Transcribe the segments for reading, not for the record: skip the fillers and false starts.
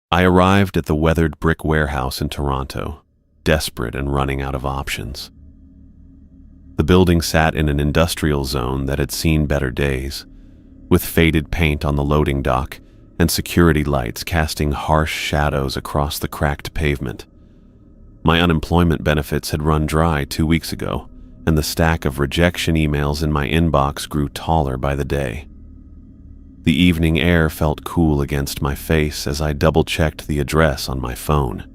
I arrived at the weathered brick warehouse in Toronto, desperate and running out of options. The building sat in an industrial zone that had seen better days, with faded paint on the loading dock and security lights casting harsh shadows across the cracked pavement. My unemployment benefits had run dry 2 weeks ago, and the stack of rejection emails in my inbox grew taller by the day. The evening air felt cool against my face as I double-checked the address on my phone.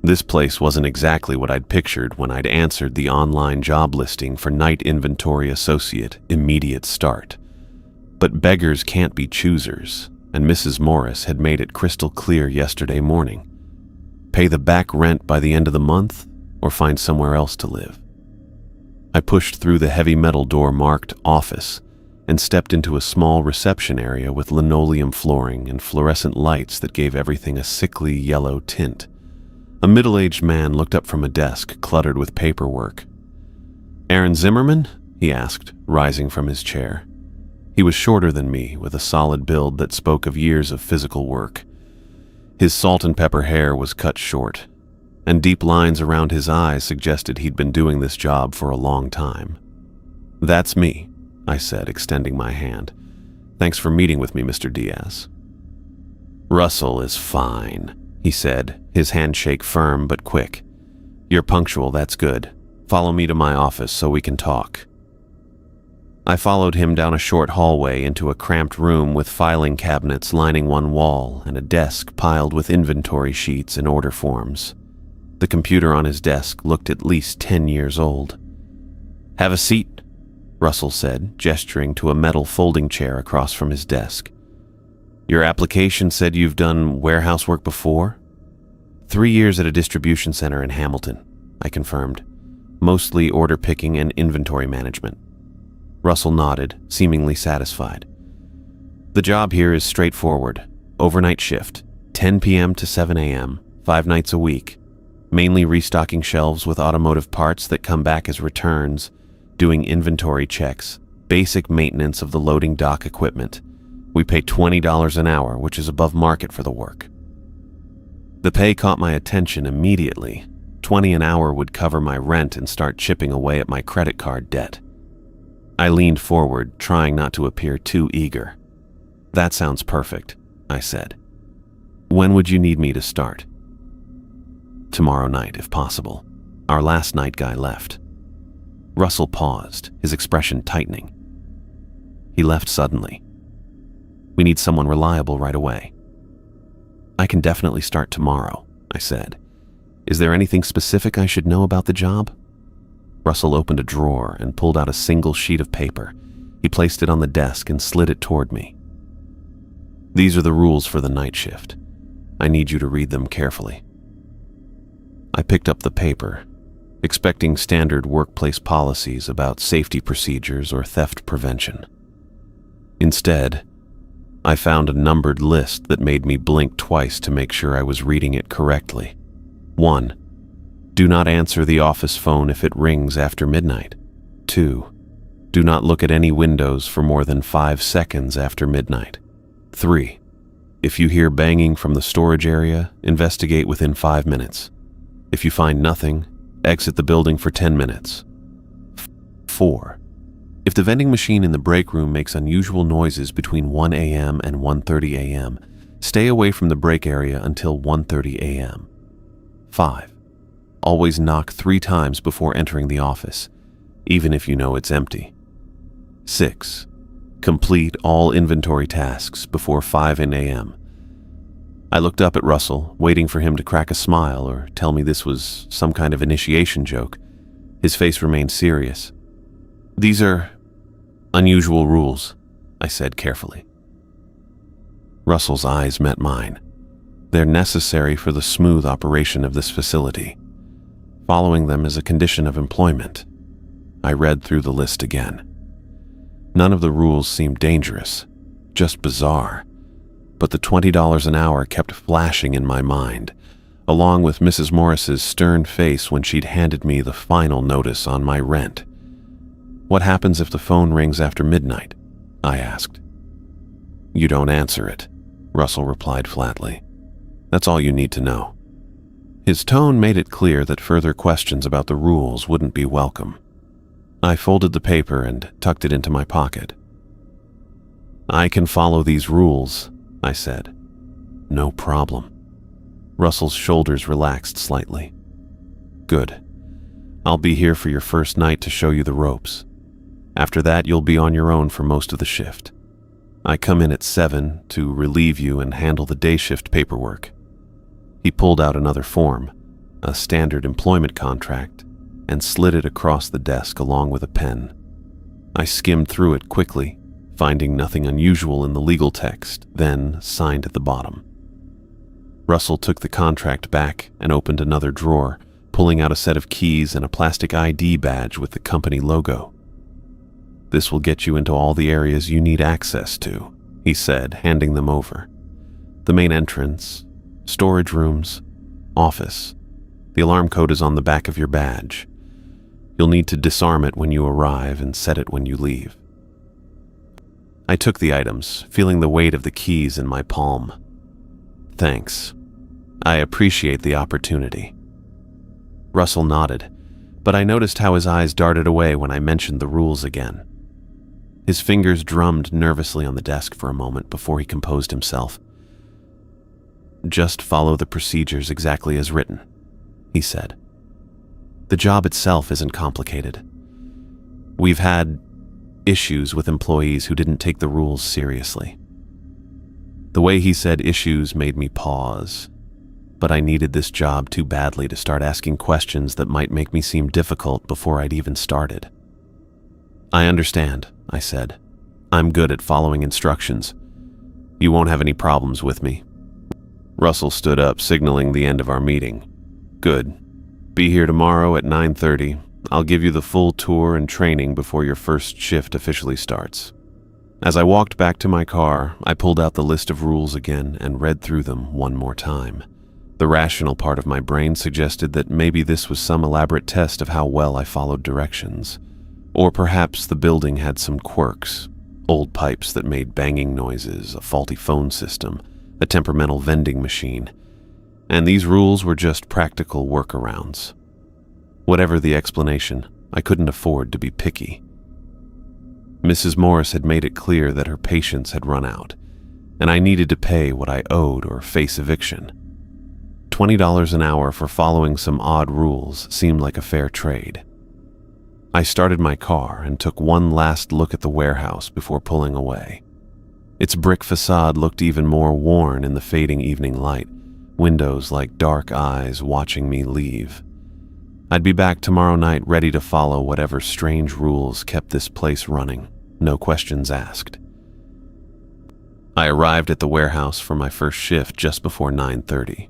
This place wasn't exactly what I'd pictured when I'd answered the online job listing for night inventory associate, immediate start. But beggars can't be choosers, and Mrs. Morris had made it crystal clear yesterday morning. Pay the back rent by the end of the month, or find somewhere else to live. I pushed through the heavy metal door marked office and stepped into a small reception area with linoleum flooring and fluorescent lights that gave everything a sickly yellow tint. A middle-aged man looked up from a desk cluttered with paperwork. "Aaron Zimmerman?" he asked, rising from his chair. He was shorter than me, with a solid build that spoke of years of physical work. His salt and pepper hair was cut short, and deep lines around his eyes suggested he'd been doing this job for a long time. "That's me," I said, extending my hand. "Thanks for meeting with me, Mr. Diaz." "Russell is fine," he said, his handshake firm but quick. "You're punctual, that's good. Follow me to my office so we can talk." I followed him down a short hallway into a cramped room with filing cabinets lining one wall and a desk piled with inventory sheets and order forms. The computer on his desk looked at least 10 years old. "Have a seat," Russell said, gesturing to a metal folding chair across from his desk. "Your application said you've done warehouse work before?" 3 years at a distribution center in Hamilton, I confirmed. Mostly order picking and inventory management. Russell nodded, seemingly satisfied. "The job here is straightforward. Overnight shift, 10 p.m. to 7 a.m., 5 nights a week. Mainly restocking shelves with automotive parts that come back as returns, doing inventory checks, basic maintenance of the loading dock equipment. We pay $20 an hour, which is above market for the work." The pay caught my attention immediately. $20 an hour would cover my rent and start chipping away at my credit card debt. I leaned forward, trying not to appear too eager. "That sounds perfect," I said. "When would you need me to start?" "Tomorrow night, if possible. Our last night guy left." Russell paused, his expression tightening. "He left suddenly. We need someone reliable right away." "I can definitely start tomorrow," I said. "Is there anything specific I should know about the job?" Russell opened a drawer and pulled out a single sheet of paper. He placed it on the desk and slid it toward me. "These are the rules for the night shift. I need you to read them carefully." I picked up the paper, expecting standard workplace policies about safety procedures or theft prevention. Instead, I found a numbered list that made me blink twice to make sure I was reading it correctly. 1. Do not answer the office phone if it rings after midnight. 2. Do not look at any windows for more than 5 seconds after midnight. 3. If you hear banging from the storage area, investigate within 5 minutes. If you find nothing, exit the building for 10 minutes. 4. If the vending machine in the break room makes unusual noises between 1 a.m. and 1:30 a.m., stay away from the break area until 1:30 a.m. 5. Always knock 3 times before entering the office, even if you know it's empty. 6. Complete all inventory tasks before 5 a.m. I looked up at Russell, waiting for him to crack a smile or tell me this was some kind of initiation joke. His face remained serious. "These are unusual rules," I said carefully. Russell's eyes met mine. "They're necessary for the smooth operation of this facility. Following them is a condition of employment." I read through the list again. None of the rules seemed dangerous, just bizarre. But the $20 an hour kept flashing in my mind, along with Mrs. Morris's stern face when she'd handed me the final notice on my rent. "What happens if the phone rings after midnight?" I asked. "You don't answer it," Russell replied flatly. That's all you need to know." His tone made it clear that further questions about the rules wouldn't be welcome. I folded the paper and tucked it into my pocket. "I can follow these rules," I said. "No problem." Russell's shoulders relaxed slightly. "Good. I'll be here for your first night to show you the ropes. After that, you'll be on your own for most of the shift. I come in at 7 to relieve you and handle the day shift paperwork." He pulled out another form, a standard employment contract, and slid it across the desk along with a pen. I skimmed through it quickly, finding nothing unusual in the legal text, then signed at the bottom. Russell took the contract back and opened another drawer, pulling out a set of keys and a plastic ID badge with the company logo. "This will get you into all the areas you need access to," he said, handing them over. "The main entrance, storage rooms, office. The alarm code is on the back of your badge. You'll need to disarm it when you arrive and set it when you leave." I took the items, feeling the weight of the keys in my palm. "Thanks. I appreciate the opportunity." Russell nodded, but I noticed how his eyes darted away when I mentioned the rules again. His fingers drummed nervously on the desk for a moment before he composed himself. "Just follow the procedures exactly as written," he said. "The job itself isn't complicated. We've had issues with employees who didn't take the rules seriously." The way he said issues made me pause, but I needed this job too badly to start asking questions that might make me seem difficult before I'd even started. "I understand," I said. "I'm good at following instructions. You won't have any problems with me." Russell stood up, signaling the end of our meeting. "Good. Be here tomorrow at 9:30. I'll give you the full tour and training before your first shift officially starts." As I walked back to my car, I pulled out the list of rules again and read through them one more time. The rational part of my brain suggested that maybe this was some elaborate test of how well I followed directions. Or perhaps the building had some quirks, old pipes that made banging noises, a faulty phone system, a temperamental vending machine, and these rules were just practical workarounds. Whatever the explanation, I couldn't afford to be picky. Mrs. Morris had made it clear that her patience had run out, and I needed to pay what I owed or face eviction. $20 an hour for following some odd rules seemed like a fair trade. I started my car and took one last look at the warehouse before pulling away. Its brick facade looked even more worn in the fading evening light, windows like dark eyes watching me leave. I'd be back tomorrow night ready to follow whatever strange rules kept this place running, no questions asked. I arrived at the warehouse for my first shift just before 9:30.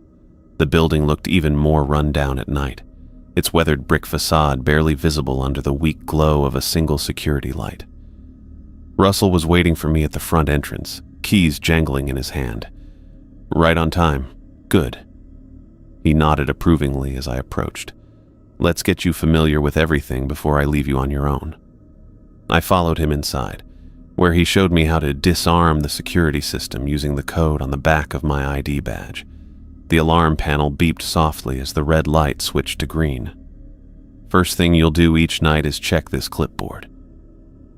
The building looked even more run down at night, its weathered brick facade barely visible under the weak glow of a single security light. Russell was waiting for me at the front entrance, keys jangling in his hand. "Right on time. Good." He nodded approvingly as I approached. "Let's get you familiar with everything before I leave you on your own." I followed him inside, where he showed me how to disarm the security system using the code on the back of my ID badge. The alarm panel beeped softly as the red light switched to green. "First thing you'll do each night is check this clipboard."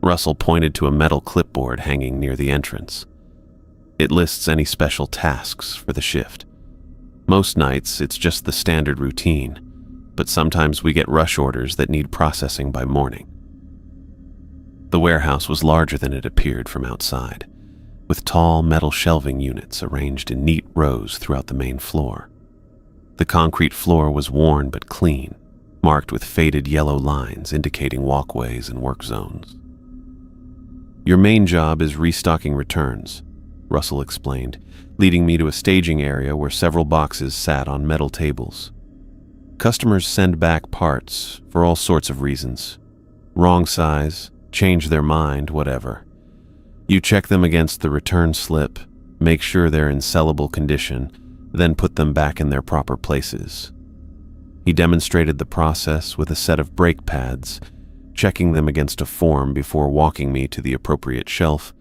Russell pointed to a metal clipboard hanging near the entrance. "It lists any special tasks for the shift. Most nights, it's just the standard routine, but sometimes we get rush orders that need processing by morning." The warehouse was larger than it appeared from outside, with tall metal shelving units arranged in neat rows throughout the main floor. The concrete floor was worn but clean, marked with faded yellow lines indicating walkways and work zones. "Your main job is restocking returns," Russell explained, leading me to a staging area where several boxes sat on metal tables. "Customers send back parts for all sorts of reasons. Wrong size, change their mind, whatever. You check them against the return slip, make sure they're in sellable condition, then put them back in their proper places." He demonstrated the process with a set of brake pads, checking them against a form before walking me to the appropriate shelf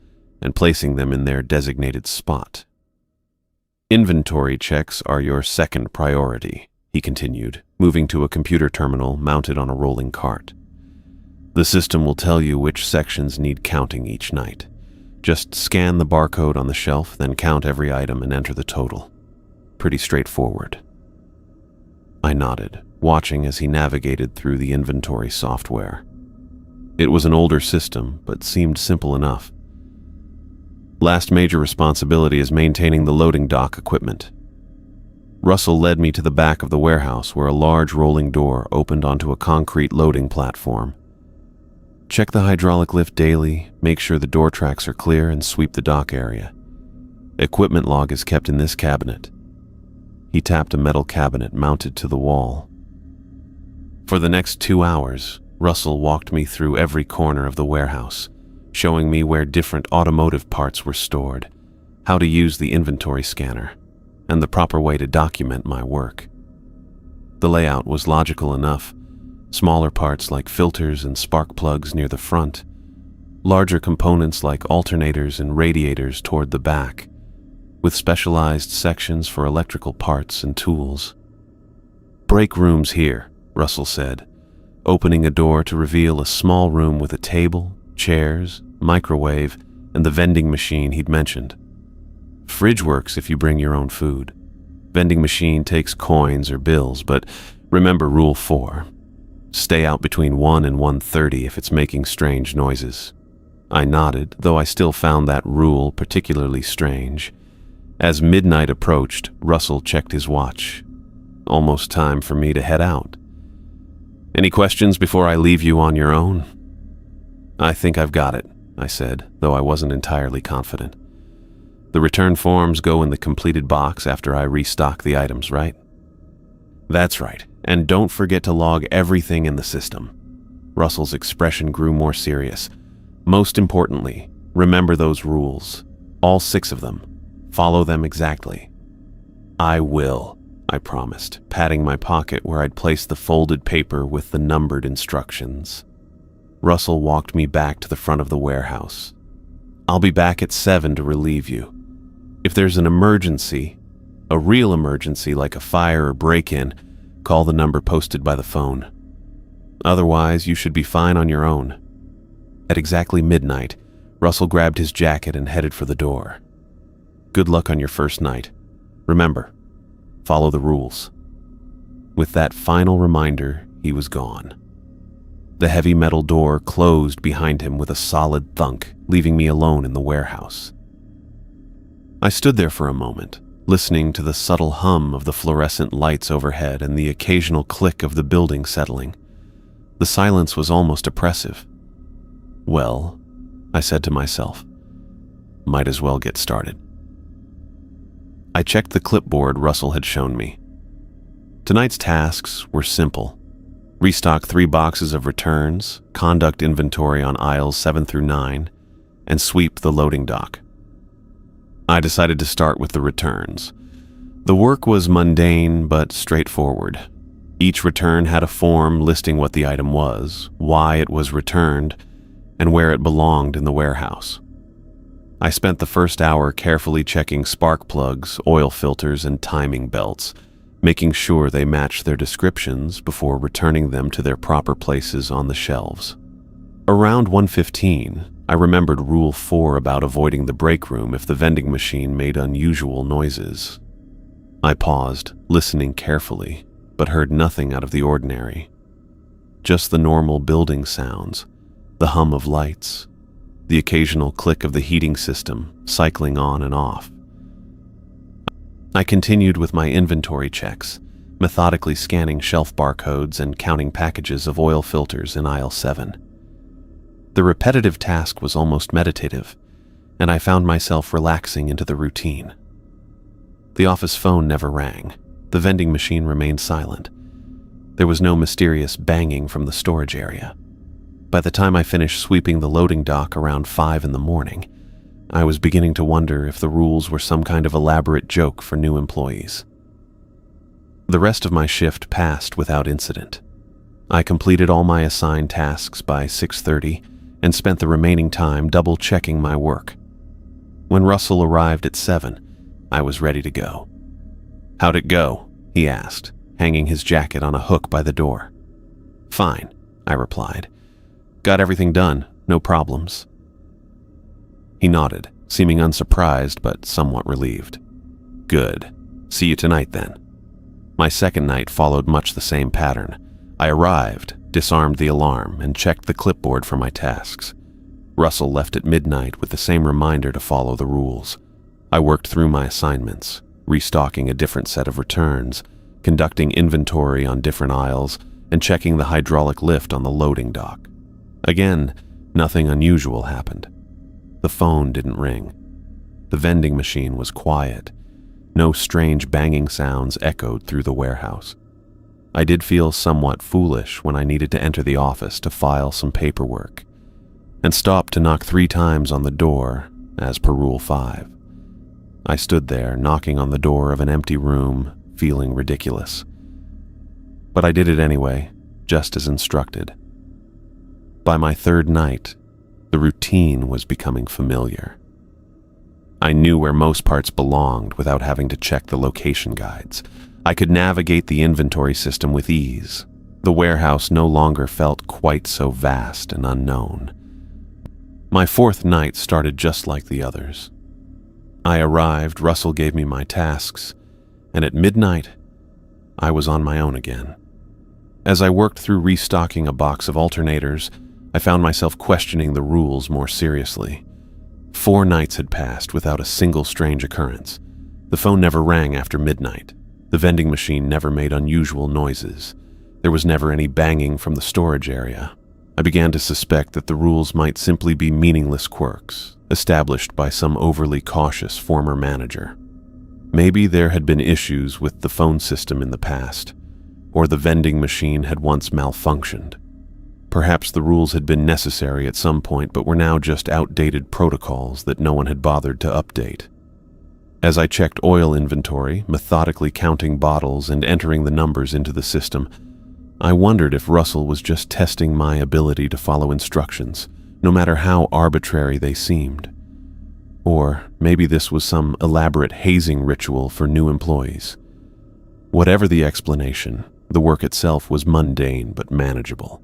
and placing them in their designated spot. Inventory checks are your second priority, he continued, moving to a computer terminal mounted on a rolling cart. The system will tell you which sections need counting each night. Just scan the barcode on the shelf, then count every item and enter the total. Pretty straightforward. I nodded, watching as he navigated through the inventory software. It was an older system, but seemed simple enough. Last major responsibility is maintaining the loading dock equipment. Russell led me to the back of the warehouse where a large rolling door opened onto a concrete loading platform. Check the hydraulic lift daily, make sure the door tracks are clear, and sweep the dock area. Equipment log is kept in this cabinet. He tapped a metal cabinet mounted to the wall. For the next 2 hours, Russell walked me through every corner of the warehouse, showing me where different automotive parts were stored, how to use the inventory scanner, and the proper way to document my work. The layout was logical enough. Smaller parts like filters and spark plugs near the front, larger components like alternators and radiators toward the back, with specialized sections for electrical parts and tools. "Break rooms here," Russell said, opening a door to reveal a small room with a table, chairs, microwave, and the vending machine he'd mentioned. "Fridge works if you bring your own food. Vending machine takes coins or bills, but remember Rule 4. Stay out between 1 and 1:30 if it's making strange noises." I nodded, though I still found that rule particularly strange. As midnight approached, Russell checked his watch. Almost time for me to head out. "Any questions before I leave you on your own?" "I think I've got it," I said, though I wasn't entirely confident. "The return forms go in the completed box after I restock the items, right?" "That's right, and don't forget to log everything in the system." Russell's expression grew more serious. "Most importantly, remember those rules. All 6 of them. Follow them exactly." "I will," I promised, patting my pocket where I'd placed the folded paper with the numbered instructions. Russell walked me back to the front of the warehouse. "I'll be back at 7 to relieve you. If there's an emergency, a real emergency like a fire or break-in, call the number posted by the phone. Otherwise, you should be fine on your own." At exactly midnight, Russell grabbed his jacket and headed for the door. "Good luck on your first night. Remember, follow the rules." With that final reminder, he was gone. The heavy metal door closed behind him with a solid thunk, leaving me alone in the warehouse. I stood there for a moment, listening to the subtle hum of the fluorescent lights overhead and the occasional click of the building settling. The silence was almost oppressive. "Well," I said to myself, "might as well get started." I checked the clipboard Russell had shown me. Tonight's tasks were simple. Restock 3 boxes of returns, conduct inventory on aisles 7 through 9, and sweep the loading dock. I decided to start with the returns. The work was mundane but straightforward. Each return had a form listing what the item was, why it was returned, and where it belonged in the warehouse. I spent the first hour carefully checking spark plugs, oil filters, and timing belts, making sure they matched their descriptions before returning them to their proper places on the shelves. Around 1:15, I remembered Rule 4 about avoiding the break room if the vending machine made unusual noises. I paused, listening carefully, but heard nothing out of the ordinary. Just the normal building sounds, the hum of lights, the occasional click of the heating system cycling on and off. I continued with my inventory checks, methodically scanning shelf barcodes and counting packages of oil filters in aisle 7. The repetitive task was almost meditative, and I found myself relaxing into the routine. The office phone never rang. The vending machine remained silent. There was no mysterious banging from the storage area. By the time I finished sweeping the loading dock around 5 in the morning, I was beginning to wonder if the rules were some kind of elaborate joke for new employees. The rest of my shift passed without incident. I completed all my assigned tasks by 6:30 and spent the remaining time double-checking my work. When Russell arrived at 7, I was ready to go. "How'd it go?" he asked, hanging his jacket on a hook by the door. "Fine," I replied. "Got everything done, no problems." He nodded, seeming unsurprised but somewhat relieved. "Good. See you tonight then." My second night followed much the same pattern. I arrived, disarmed the alarm, and checked the clipboard for my tasks. Russell left at midnight with the same reminder to follow the rules. I worked through my assignments, restocking a different set of returns, conducting inventory on different aisles, and checking the hydraulic lift on the loading dock. Again, nothing unusual happened. The phone didn't ring. The vending machine was quiet. No strange banging sounds echoed through the warehouse. I did feel somewhat foolish when I needed to enter the office to file some paperwork, and stopped to knock 3 times on the door, as per Rule 5. I stood there, knocking on the door of an empty room, feeling ridiculous. But I did it anyway, just as instructed. By my third night, the routine was becoming familiar. I knew where most parts belonged without having to check the location guides. I could navigate the inventory system with ease. The warehouse no longer felt quite so vast and unknown. My fourth night started just like the others. I arrived, Russell gave me my tasks, and at midnight, I was on my own again. As I worked through restocking a box of alternators, I found myself questioning the rules more seriously. 4 nights had passed without a single strange occurrence. The phone never rang after midnight. The vending machine never made unusual noises. There was never any banging from the storage area. I began to suspect that the rules might simply be meaningless quirks, established by some overly cautious former manager. Maybe there had been issues with the phone system in the past, or the vending machine had once malfunctioned. Perhaps the rules had been necessary at some point, but were now just outdated protocols that no one had bothered to update. As I checked oil inventory, methodically counting bottles and entering the numbers into the system, I wondered if Russell was just testing my ability to follow instructions, no matter how arbitrary they seemed. Or maybe this was some elaborate hazing ritual for new employees. Whatever the explanation, the work itself was mundane but manageable.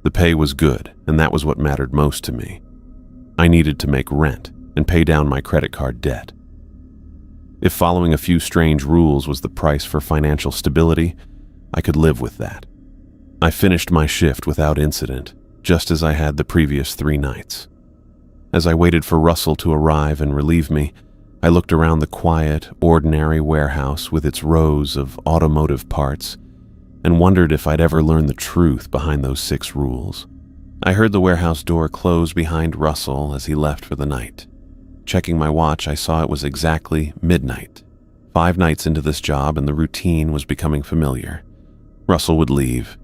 The pay was good, and that was what mattered most to me. I needed to make rent and pay down my credit card debt. If following a few strange rules was the price for financial stability, I could live with that. I finished my shift without incident, just as I had the previous 3 nights. As I waited for Russell to arrive and relieve me, I looked around the quiet, ordinary warehouse with its rows of automotive parts and wondered if I'd ever learn the truth behind those 6 rules. I heard the warehouse door close behind Russell as he left for the night. Checking my watch, I saw it was exactly midnight. 5 nights into this job, and the routine was becoming familiar. Russell would leave,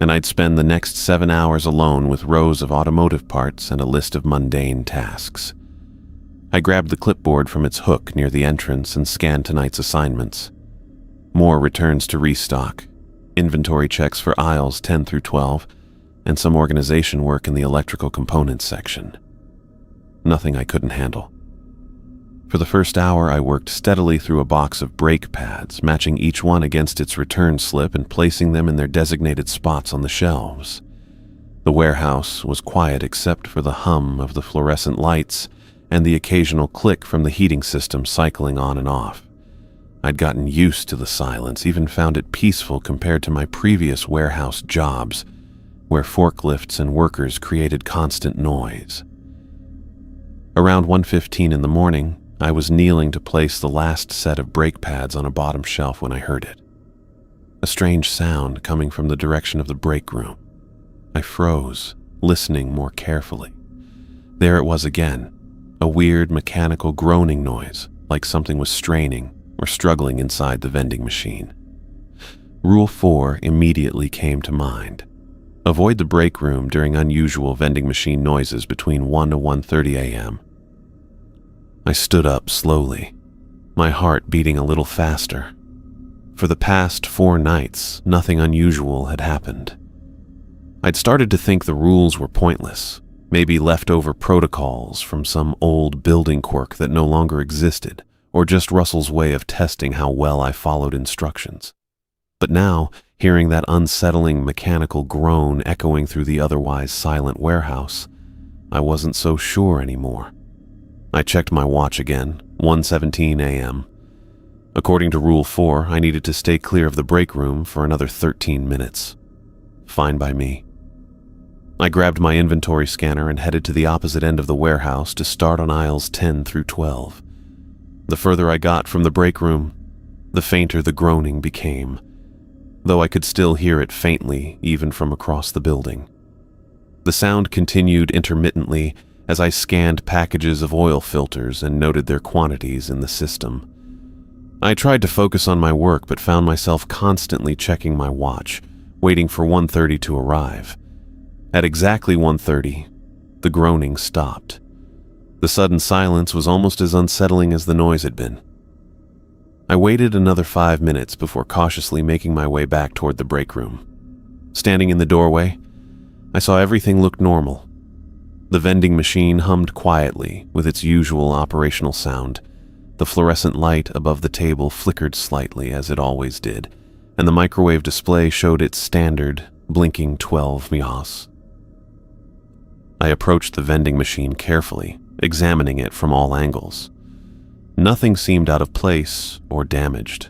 and I'd spend the next 7 hours alone with rows of automotive parts and a list of mundane tasks. I grabbed the clipboard from its hook near the entrance and scanned tonight's assignments. More returns to restock, inventory checks for aisles 10 through 12, and some organization work in the electrical components section. Nothing I couldn't handle. For the first hour, I worked steadily through a box of brake pads, matching each one against its return slip and placing them in their designated spots on the shelves. The warehouse was quiet except for the hum of the fluorescent lights and the occasional click from the heating system cycling on and off. I'd gotten used to the silence, even found it peaceful compared to my previous warehouse jobs, where forklifts and workers created constant noise. Around 1:15 in the morning, I was kneeling to place the last set of brake pads on a bottom shelf when I heard it. A strange sound coming from the direction of the break room. I froze, listening more carefully. There it was again, a weird mechanical groaning noise, like something was straining or struggling inside the vending machine. Rule 4 immediately came to mind. Avoid the break room during unusual vending machine noises between 1 to 1:30 a.m. I stood up slowly, my heart beating a little faster. For the past 4 nights, nothing unusual had happened. I'd started to think the rules were pointless, maybe leftover protocols from some old building quirk that no longer existed, or just Russell's way of testing how well I followed instructions. But now, hearing that unsettling mechanical groan echoing through the otherwise silent warehouse, I wasn't so sure anymore. I checked my watch again, 1:17 a.m. According to Rule 4, I needed to stay clear of the break room for another 13 minutes. Fine by me. I grabbed my inventory scanner and headed to the opposite end of the warehouse to start on aisles 10 through 12. The further I got from the break room, the fainter the groaning became, though I could still hear it faintly even from across the building. The sound continued intermittently as I scanned packages of oil filters and noted their quantities in the system. I tried to focus on my work but found myself constantly checking my watch, waiting for 1:30 to arrive. At exactly 1:30, the groaning stopped. The sudden silence was almost as unsettling as the noise had been. I waited another 5 minutes before cautiously making my way back toward the break room. Standing in the doorway, I saw everything look normal. The vending machine hummed quietly with its usual operational sound. The fluorescent light above the table flickered slightly as it always did, and the microwave display showed its standard, blinking 12 ms. I approached the vending machine carefully, examining it from all angles. Nothing seemed out of place or damaged.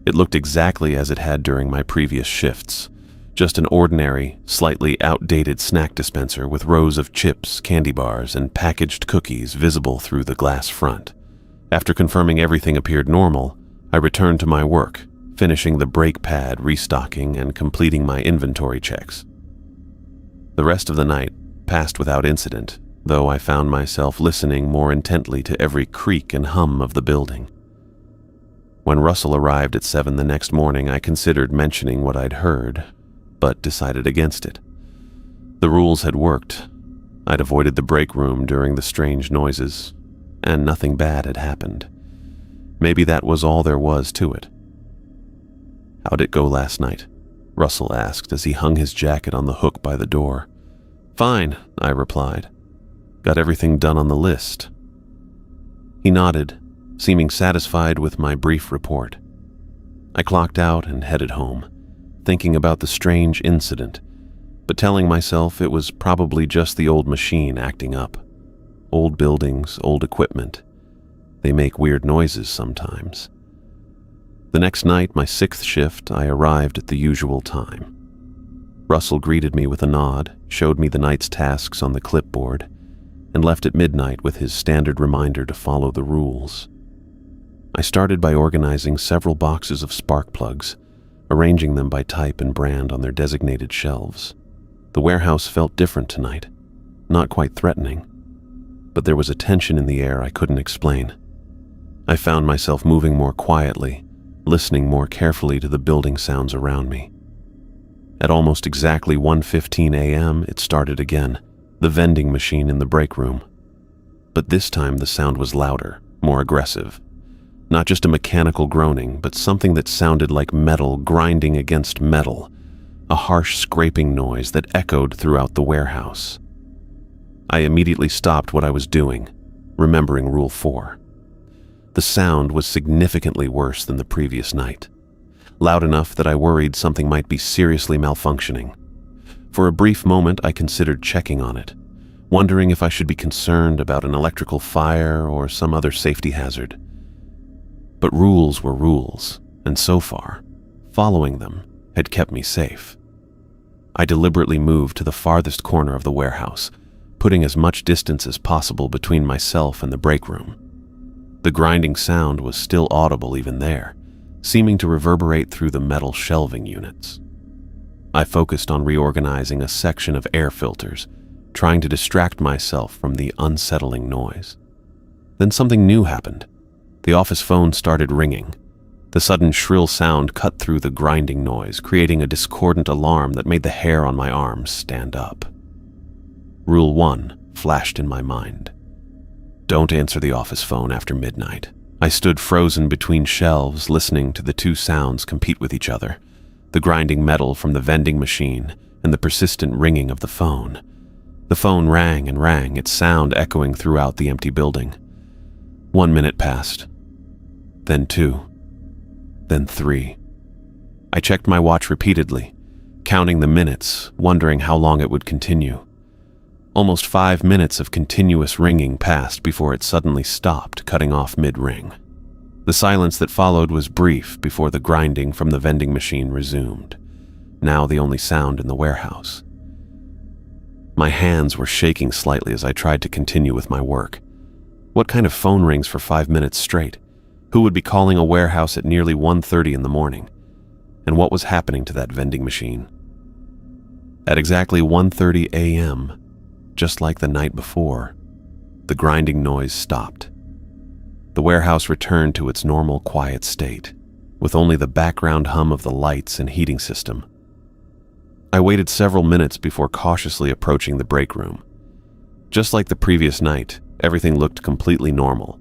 It looked exactly as it had during my previous shifts, just an ordinary, slightly outdated snack dispenser with rows of chips, candy bars, and packaged cookies visible through the glass front. After confirming everything appeared normal, I returned to my work, finishing the brake pad restocking and completing my inventory checks. The rest of the night passed without incident, though I found myself listening more intently to every creak and hum of the building. When Russell arrived at 7 the next morning, I considered mentioning what I'd heard, but decided against it. The rules had worked. I'd avoided the break room during the strange noises, and nothing bad had happened. Maybe that was all there was to it. "How'd it go last night?" Russell asked as he hung his jacket on the hook by the door. "Fine," I replied. "Got everything done on the list." He nodded, seeming satisfied with my brief report. I clocked out and headed home, thinking about the strange incident, but telling myself it was probably just the old machine acting up. Old buildings, old equipment. They make weird noises sometimes. The next night, my 6th shift, I arrived at the usual time. Russell greeted me with a nod, showed me the night's tasks on the clipboard, and left at midnight with his standard reminder to follow the rules. I started by organizing several boxes of spark plugs, arranging them by type and brand on their designated shelves. The warehouse felt different tonight, not quite threatening, but there was a tension in the air I couldn't explain. I found myself moving more quietly, listening more carefully to the building sounds around me. At almost exactly 1:15 a.m., it started again, the vending machine in the break room. But this time the sound was louder, more aggressive. Not just a mechanical groaning, but something that sounded like metal grinding against metal, a harsh scraping noise that echoed throughout the warehouse. I immediately stopped what I was doing, remembering Rule 4. The sound was significantly worse than the previous night, loud enough that I worried something might be seriously malfunctioning. For a brief moment, I considered checking on it, wondering if I should be concerned about an electrical fire or some other safety hazard. But rules were rules, and so far, following them had kept me safe. I deliberately moved to the farthest corner of the warehouse, putting as much distance as possible between myself and the break room. The grinding sound was still audible even there, seeming to reverberate through the metal shelving units. I focused on reorganizing a section of air filters, trying to distract myself from the unsettling noise. Then something new happened. The office phone started ringing. The sudden shrill sound cut through the grinding noise, creating a discordant alarm that made the hair on my arms stand up. Rule 1 flashed in my mind. Don't answer the office phone after midnight. I stood frozen between shelves, listening to the two sounds compete with each other, the grinding metal from the vending machine and the persistent ringing of the phone. The phone rang and rang, its sound echoing throughout the empty building. 1 minute passed, then 2, then 3. I checked my watch repeatedly, counting the minutes, wondering how long it would continue. Almost 5 minutes of continuous ringing passed before it suddenly stopped, cutting off mid-ring. The silence that followed was brief before the grinding from the vending machine resumed, now the only sound in the warehouse. My hands were shaking slightly as I tried to continue with my work. What kind of phone rings for 5 minutes straight? Who would be calling a warehouse at nearly 1:30 in the morning? And what was happening to that vending machine? At exactly 1:30 a.m., just like the night before, the grinding noise stopped. The warehouse returned to its normal quiet state, with only the background hum of the lights and heating system. I waited several minutes before cautiously approaching the break room. Just like the previous night, everything looked completely normal.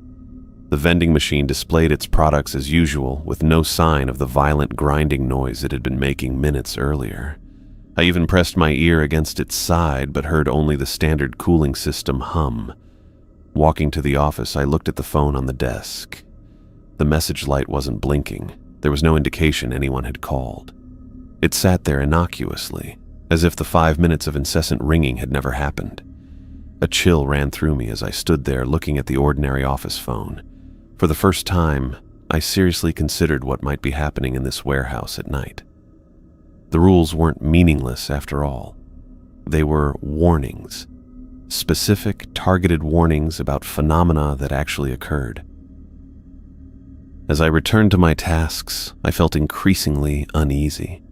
The vending machine displayed its products as usual, with no sign of the violent grinding noise it had been making minutes earlier. I even pressed my ear against its side, but heard only the standard cooling system hum. Walking to the office, I looked at the phone on the desk. The message light wasn't blinking. There was no indication anyone had called. It sat there innocuously, as if the 5 minutes of incessant ringing had never happened. A chill ran through me as I stood there looking at the ordinary office phone. For the first time, I seriously considered what might be happening in this warehouse at night. The rules weren't meaningless after all. They were warnings, specific, targeted warnings about phenomena that actually occurred. As I returned to my tasks, I felt increasingly uneasy.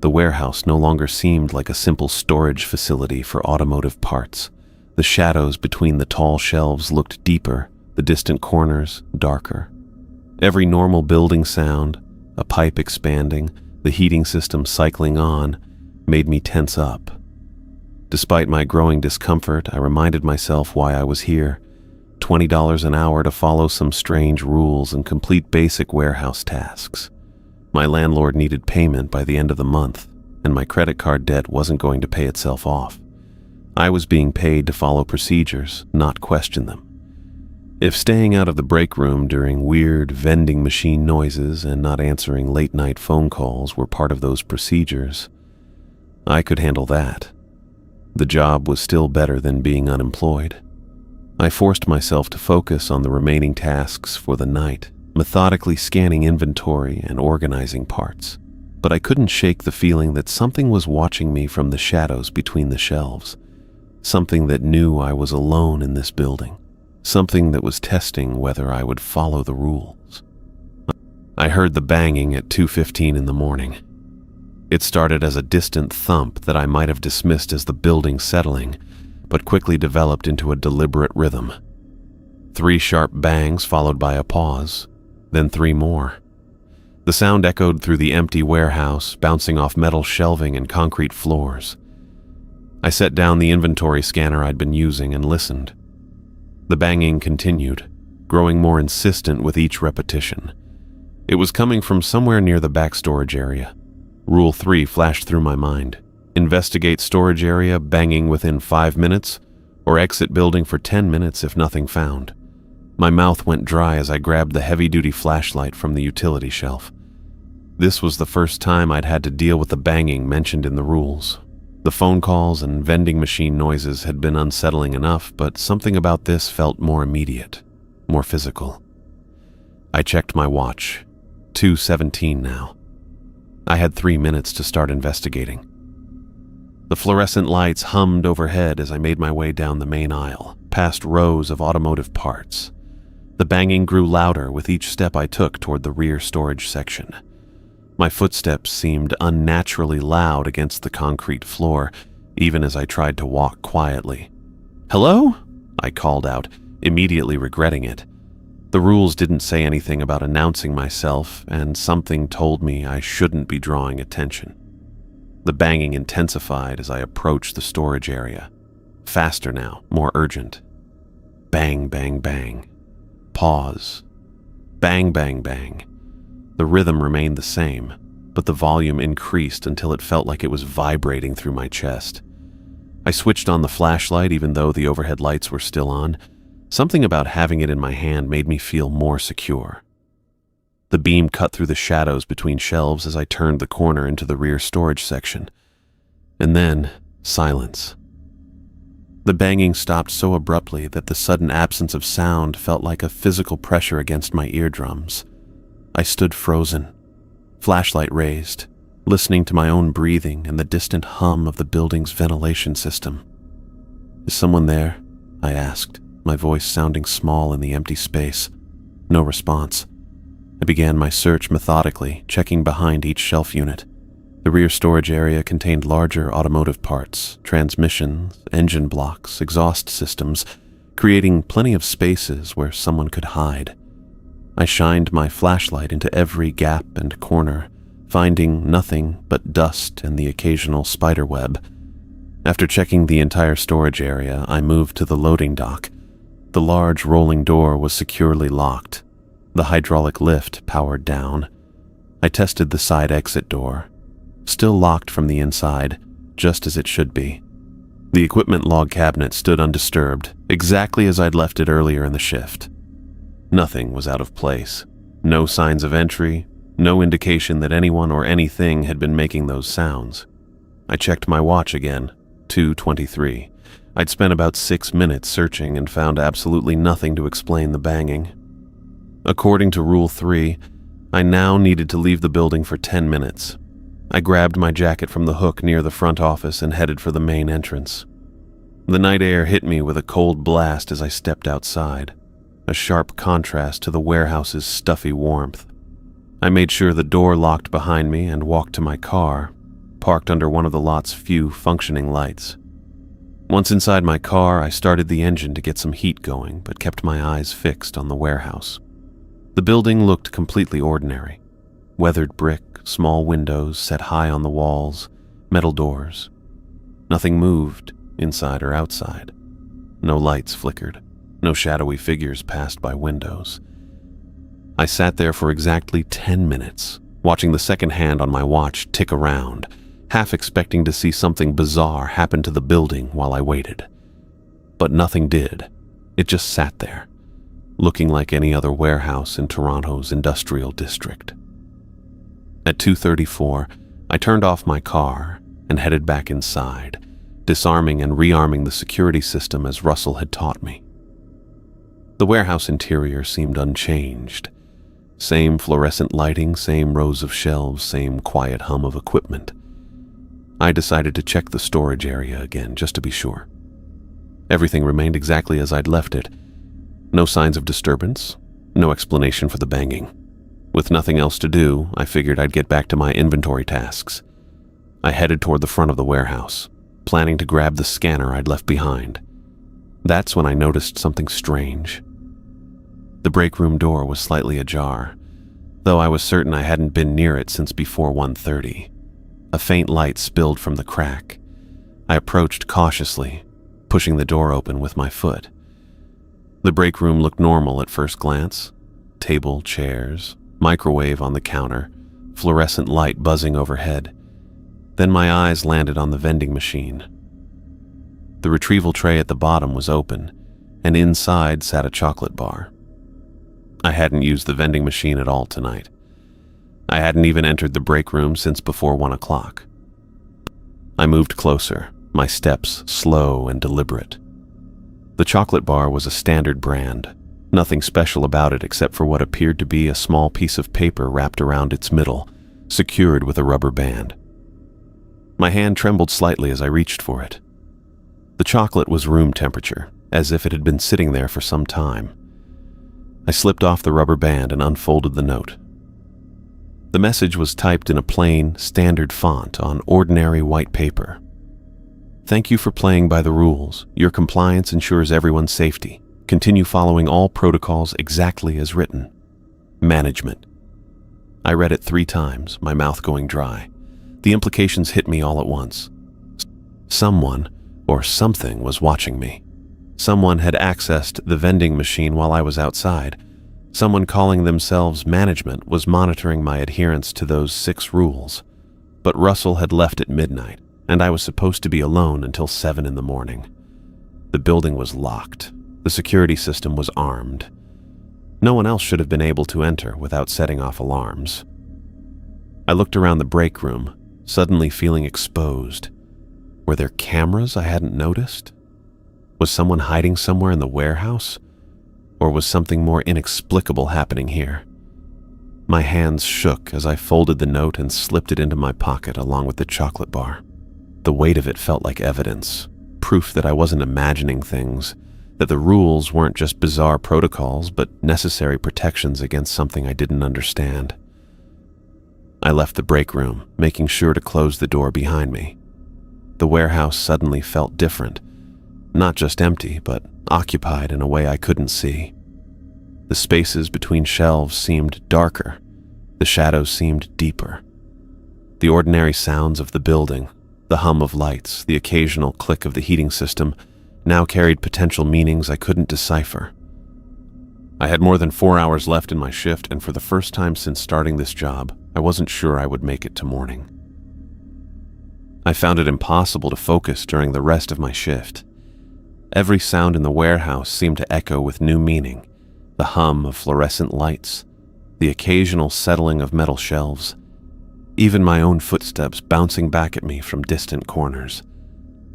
The warehouse no longer seemed like a simple storage facility for automotive parts. The shadows between the tall shelves looked deeper, the distant corners darker. Every normal building sound, a pipe expanding, the heating system cycling on, made me tense up. Despite my growing discomfort, I reminded myself why I was here. $20 an hour to follow some strange rules and complete basic warehouse tasks. My landlord needed payment by the end of the month, and my credit card debt wasn't going to pay itself off. I was being paid to follow procedures, not question them. If staying out of the break room during weird vending machine noises and not answering late-night phone calls were part of those procedures, I could handle that. The job was still better than being unemployed. I forced myself to focus on the remaining tasks for the night, methodically scanning inventory and organizing parts. But I couldn't shake the feeling that something was watching me from the shadows between the shelves. Something that knew I was alone in this building. Something that was testing whether I would follow the rules. I heard the banging at 2:15 in the morning. It started as a distant thump that I might have dismissed as the building settling, but quickly developed into a deliberate rhythm. 3 sharp bangs followed by a pause, then 3 more. The sound echoed through the empty warehouse, bouncing off metal shelving and concrete floors. I set down the inventory scanner I'd been using and listened. The banging continued, growing more insistent with each repetition. It was coming from somewhere near the back storage area. Rule 3 flashed through my mind. Investigate storage area, banging within 5 minutes, or exit building for 10 minutes if nothing found. My mouth went dry as I grabbed the heavy-duty flashlight from the utility shelf. This was the first time I'd had to deal with the banging mentioned in the rules. The phone calls and vending machine noises had been unsettling enough, but something about this felt more immediate, more physical. I checked my watch. 2:17 now. I had 3 minutes to start investigating. The fluorescent lights hummed overhead as I made my way down the main aisle, past rows of automotive parts. The banging grew louder with each step I took toward the rear storage section. My footsteps seemed unnaturally loud against the concrete floor, even as I tried to walk quietly. "Hello?" I called out, immediately regretting it. The rules didn't say anything about announcing myself, and something told me I shouldn't be drawing attention. The banging intensified as I approached the storage area. Faster now, more urgent. Bang, bang, bang. Pause. Bang, bang, bang. The rhythm remained the same, but the volume increased until it felt like it was vibrating through my chest. I switched on the flashlight even though the overhead lights were still on. Something about having it in my hand made me feel more secure. The beam cut through the shadows between shelves as I turned the corner into the rear storage section. And then, silence. The banging stopped so abruptly that the sudden absence of sound felt like a physical pressure against my eardrums. I stood frozen, flashlight raised, listening to my own breathing and the distant hum of the building's ventilation system. "Is someone there?" I asked, my voice sounding small in the empty space. No response. I began my search methodically, checking behind each shelf unit. The rear storage area contained larger automotive parts, transmissions, engine blocks, exhaust systems, creating plenty of spaces where someone could hide. I shined my flashlight into every gap and corner, finding nothing but dust and the occasional spider web. After checking the entire storage area, I moved to the loading dock. The large rolling door was securely locked. The hydraulic lift powered down. I tested the side exit door. Still locked from the inside, just as it should be. The equipment log cabinet stood undisturbed, exactly as I'd left it earlier in the shift. Nothing was out of place. No signs of entry, no indication that anyone or anything had been making those sounds. I checked my watch again, 2:23. I'd spent about 6 minutes searching and found absolutely nothing to explain the banging. According to Rule 3, I now needed to leave the building for 10 minutes. I grabbed my jacket from the hook near the front office and headed for the main entrance. The night air hit me with a cold blast as I stepped outside, a sharp contrast to the warehouse's stuffy warmth. I made sure the door locked behind me and walked to my car, parked under one of the lot's few functioning lights. Once inside my car, I started the engine to get some heat going, but kept my eyes fixed on the warehouse. The building looked completely ordinary. Weathered brick, small windows set high on the walls, metal doors. Nothing moved, inside or outside. No lights flickered. No shadowy figures passed by windows. I sat there for exactly 10 minutes, watching the second hand on my watch tick around, half expecting to see something bizarre happen to the building while I waited. But nothing did. It just sat there, looking like any other warehouse in Toronto's industrial district. At 2:34, I turned off my car and headed back inside, disarming and rearming the security system as Russell had taught me. The warehouse interior seemed unchanged. Same fluorescent lighting, same rows of shelves, same quiet hum of equipment. I decided to check the storage area again, just to be sure. Everything remained exactly as I'd left it. No signs of disturbance, no explanation for the banging. With nothing else to do, I figured I'd get back to my inventory tasks. I headed toward the front of the warehouse, planning to grab the scanner I'd left behind. That's when I noticed something strange. The break room door was slightly ajar, though I was certain I hadn't been near it since before 1:30. A faint light spilled from the crack. I approached cautiously, pushing the door open with my foot. The break room looked normal at first glance. Table, chairs, microwave on the counter, fluorescent light buzzing overhead. Then my eyes landed on the vending machine. The retrieval tray at the bottom was open, and inside sat a chocolate bar. I hadn't used the vending machine at all tonight. I hadn't even entered the break room since before 1 o'clock. I moved closer, my steps slow and deliberate. The chocolate bar was a standard brand, nothing special about it except for what appeared to be a small piece of paper wrapped around its middle, secured with a rubber band. My hand trembled slightly as I reached for it. The chocolate was room temperature, as if it had been sitting there for some time. I slipped off the rubber band and unfolded the note. The message was typed in a plain, standard font on ordinary white paper. "Thank you for playing by the rules. Your compliance ensures everyone's safety. Continue following all protocols exactly as written. Management." I read it 3 times, my mouth going dry. The implications hit me all at once. Someone, or something, was watching me. Someone had accessed the vending machine while I was outside. Someone calling themselves management was monitoring my adherence to those 6 rules. But Russell had left at midnight, and I was supposed to be alone until 7 in the morning. The building was locked. The security system was armed. No one else should have been able to enter without setting off alarms. I looked around the break room, suddenly feeling exposed. Were there cameras I hadn't noticed? Was someone hiding somewhere in the warehouse? Or was something more inexplicable happening here? My hands shook as I folded the note and slipped it into my pocket along with the chocolate bar. The weight of it felt like evidence, proof that I wasn't imagining things, that the rules weren't just bizarre protocols but necessary protections against something I didn't understand. I left the break room, making sure to close the door behind me. The warehouse suddenly felt different, not just empty, but occupied in a way I couldn't see. The spaces between shelves seemed darker. The shadows seemed deeper. The ordinary sounds of the building, the hum of lights, the occasional click of the heating system, now carried potential meanings I couldn't decipher. I had more than 4 hours left in my shift, and for the first time since starting this job, I wasn't sure I would make it to morning. I found it impossible to focus during the rest of my shift. Every sound in the warehouse seemed to echo with new meaning. The hum of fluorescent lights, the occasional settling of metal shelves, even my own footsteps bouncing back at me from distant corners.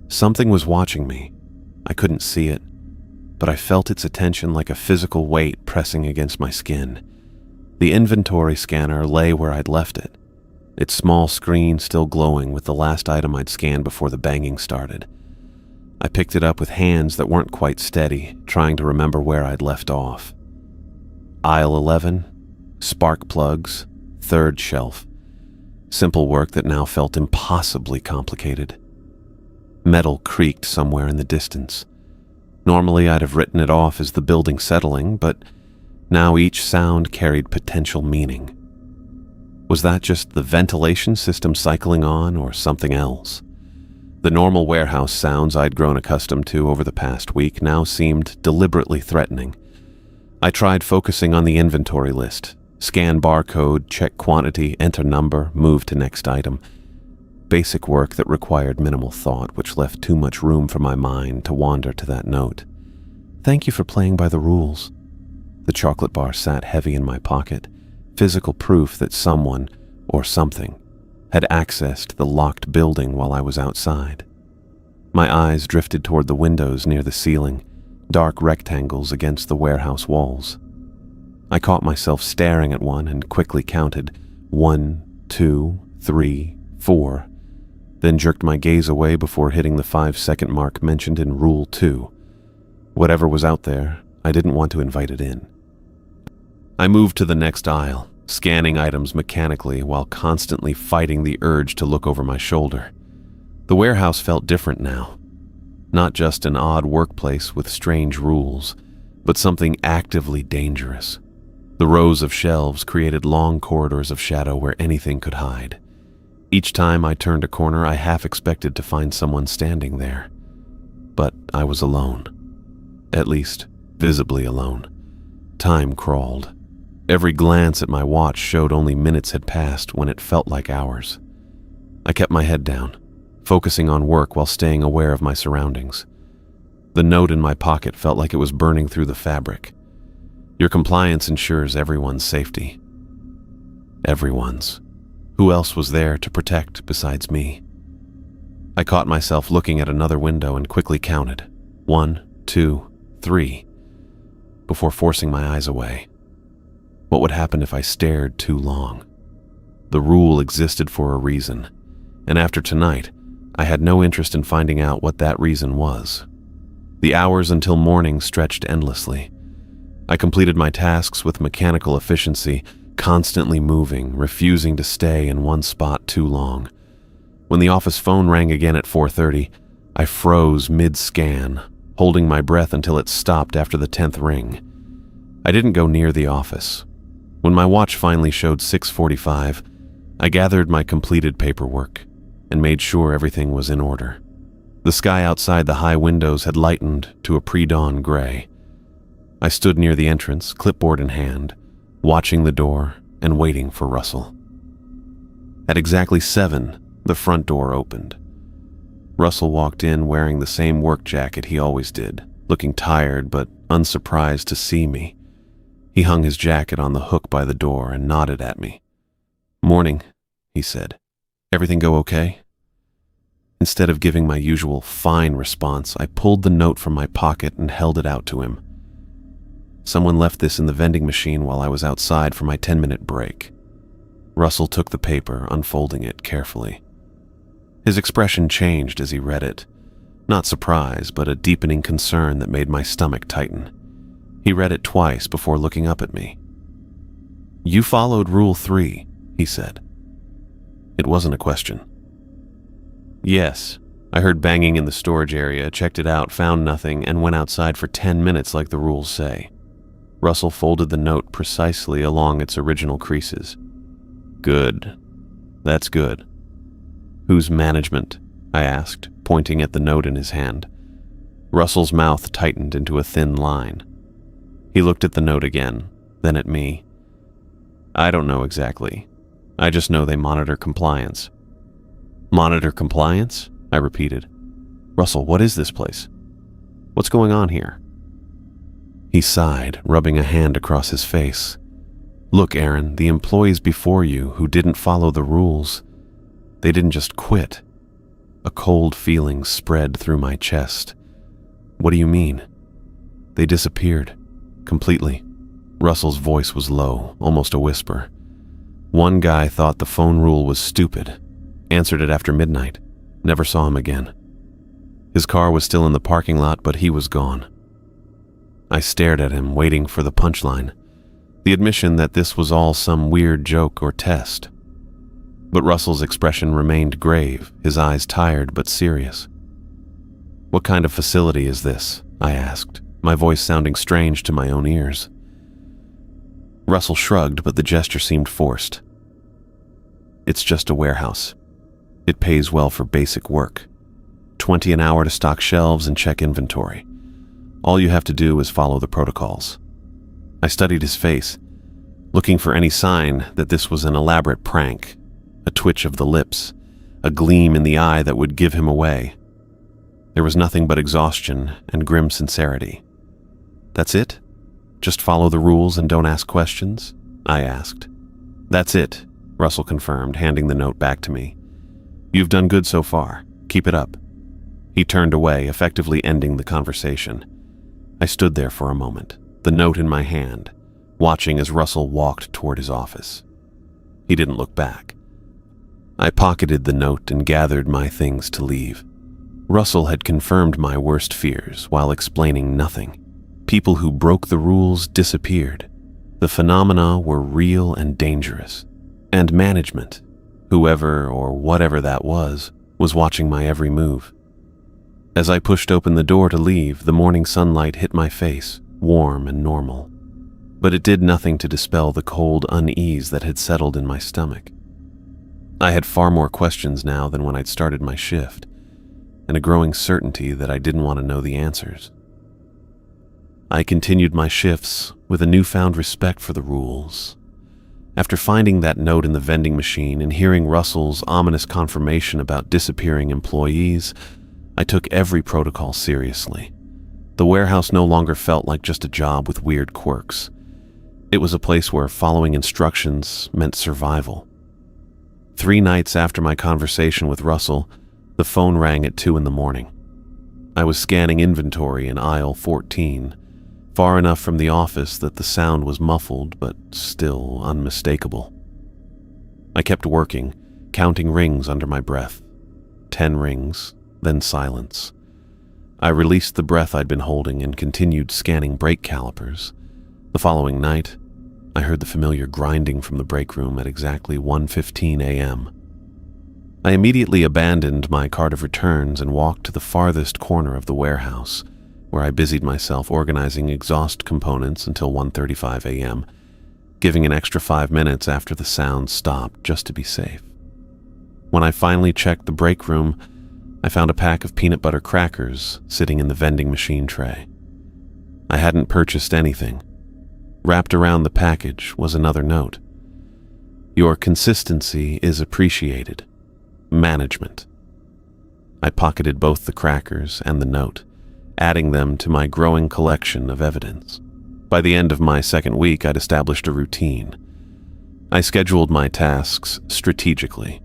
Something was watching me. I couldn't see it, but I felt its attention like a physical weight pressing against my skin. The inventory scanner lay where I'd left it, its small screen still glowing with the last item I'd scanned before the banging started. I picked it up with hands that weren't quite steady, trying to remember where I'd left off. Aisle 11, spark plugs, third shelf. Simple work that now felt impossibly complicated. Metal creaked somewhere in the distance. Normally I'd have written it off as the building settling, but now each sound carried potential meaning. Was that just the ventilation system cycling on, or something else? The normal warehouse sounds I'd grown accustomed to over the past week now seemed deliberately threatening. I tried focusing on the inventory list. Scan barcode, check quantity, enter number, move to next item. Basic work that required minimal thought, which left too much room for my mind to wander to that note. Thank you for playing by the rules. The chocolate bar sat heavy in my pocket, physical proof that someone, or something, had accessed the locked building while I was outside. My eyes drifted toward the windows near the ceiling, dark rectangles against the warehouse walls. I caught myself staring at one and quickly counted 1, 2, 3, 4, then jerked my gaze away before hitting the 5-second mark mentioned in Rule 2. Whatever was out there, I didn't want to invite it in. I moved to the next aisle, scanning items mechanically while constantly fighting the urge to look over my shoulder. The warehouse felt different now. Not just an odd workplace with strange rules, but something actively dangerous. The rows of shelves created long corridors of shadow where anything could hide. Each time I turned a corner, I half expected to find someone standing there. But I was alone. At least, visibly alone. Time crawled. Every glance at my watch showed only minutes had passed when it felt like hours. I kept my head down, focusing on work while staying aware of my surroundings. The note in my pocket felt like it was burning through the fabric. Your compliance ensures everyone's safety. Everyone's. Who else was there to protect besides me? I caught myself looking at another window and quickly counted 1, 2, 3, before forcing my eyes away. What would happen if I stared too long? The rule existed for a reason, and after tonight, I had no interest in finding out what that reason was. The hours until morning stretched endlessly. I completed my tasks with mechanical efficiency, constantly moving, refusing to stay in one spot too long. When the office phone rang again at 4:30, I froze mid-scan, holding my breath until it stopped after the 10th ring. I didn't go near the office. When my watch finally showed 6:45, I gathered my completed paperwork and made sure everything was in order. The sky outside the high windows had lightened to a pre-dawn gray. I stood near the entrance, clipboard in hand, watching the door and waiting for Russell. At exactly 7, the front door opened. Russell walked in wearing the same work jacket he always did, looking tired but unsurprised to see me. He hung his jacket on the hook by the door and nodded at me. "Morning," he said. "Everything go okay?" Instead of giving my usual fine response, I pulled the note from my pocket and held it out to him. "Someone left this in the vending machine while I was outside for my 10-minute break." Russell took the paper, unfolding it carefully. His expression changed as he read it. Not surprise, but a deepening concern that made my stomach tighten. He read it twice before looking up at me. "You followed Rule 3, he said. It wasn't a question. "Yes. I heard banging in the storage area, checked it out, found nothing, and went outside for 10 minutes like the rules say." Russell folded the note precisely along its original creases. "Good. That's good. Who's management?" I asked, pointing at the note in his hand. Russell's mouth tightened into a thin line. He looked at the note again, then at me. "I don't know exactly. I just know they monitor compliance." "Monitor compliance?" I repeated. "Russell, what is this place? What's going on here?" He sighed, rubbing a hand across his face. "Look, Aaron, the employees before you who didn't follow the rules, they didn't just quit." A cold feeling spread through my chest. "What do you mean?" "They disappeared. Completely." Russell's voice was low, almost a whisper. "One guy thought the phone rule was stupid. Answered it after midnight. Never saw him again. His car was still in the parking lot, but he was gone." I stared at him, waiting for the punchline, the admission that this was all some weird joke or test. But Russell's expression remained grave, his eyes tired but serious. "What kind of facility is this?" I asked, my voice sounding strange to my own ears. Russell shrugged, but the gesture seemed forced. "It's just a warehouse. It pays well for basic work. 20 an hour to stock shelves and check inventory. All you have to do is follow the protocols." I studied his face, looking for any sign that this was an elaborate prank, a twitch of the lips, a gleam in the eye that would give him away. There was nothing but exhaustion and grim sincerity. "That's it? Just follow the rules and don't ask questions?" I asked. "That's it," Russell confirmed, handing the note back to me. "You've done good so far. Keep it up." He turned away, effectively ending the conversation. I stood there for a moment, the note in my hand, watching as Russell walked toward his office. He didn't look back. I pocketed the note and gathered my things to leave. Russell had confirmed my worst fears while explaining nothing. People who broke the rules disappeared. The phenomena were real and dangerous. And management, whoever or whatever that was watching my every move. As I pushed open the door to leave, the morning sunlight hit my face, warm and normal. But it did nothing to dispel the cold unease that had settled in my stomach. I had far more questions now than when I'd started my shift, and a growing certainty that I didn't want to know the answers. I continued my shifts with a newfound respect for the rules. After finding that note in the vending machine and hearing Russell's ominous confirmation about disappearing employees, I took every protocol seriously. The warehouse no longer felt like just a job with weird quirks. It was a place where following instructions meant survival. 3 nights after my conversation with Russell, the phone rang at 2 in the morning. I was scanning inventory in aisle 14, far enough from the office that the sound was muffled but still unmistakable. I kept working, counting rings under my breath. 10 rings, then silence. I released the breath I'd been holding and continued scanning brake calipers. The following night, I heard the familiar grinding from the break room at exactly 1:15 a.m. I immediately abandoned my cart of returns and walked to the farthest corner of the warehouse, where I busied myself organizing exhaust components until 1:35 a.m., giving an extra 5 minutes after the sound stopped just to be safe. When I finally checked the break room, I found a pack of peanut butter crackers sitting in the vending machine tray. I hadn't purchased anything. Wrapped around the package was another note. "Your consistency is appreciated. Management." I pocketed both the crackers and the note, adding them to my growing collection of evidence. By the end of my second week, I'd established a routine. I scheduled my tasks strategically,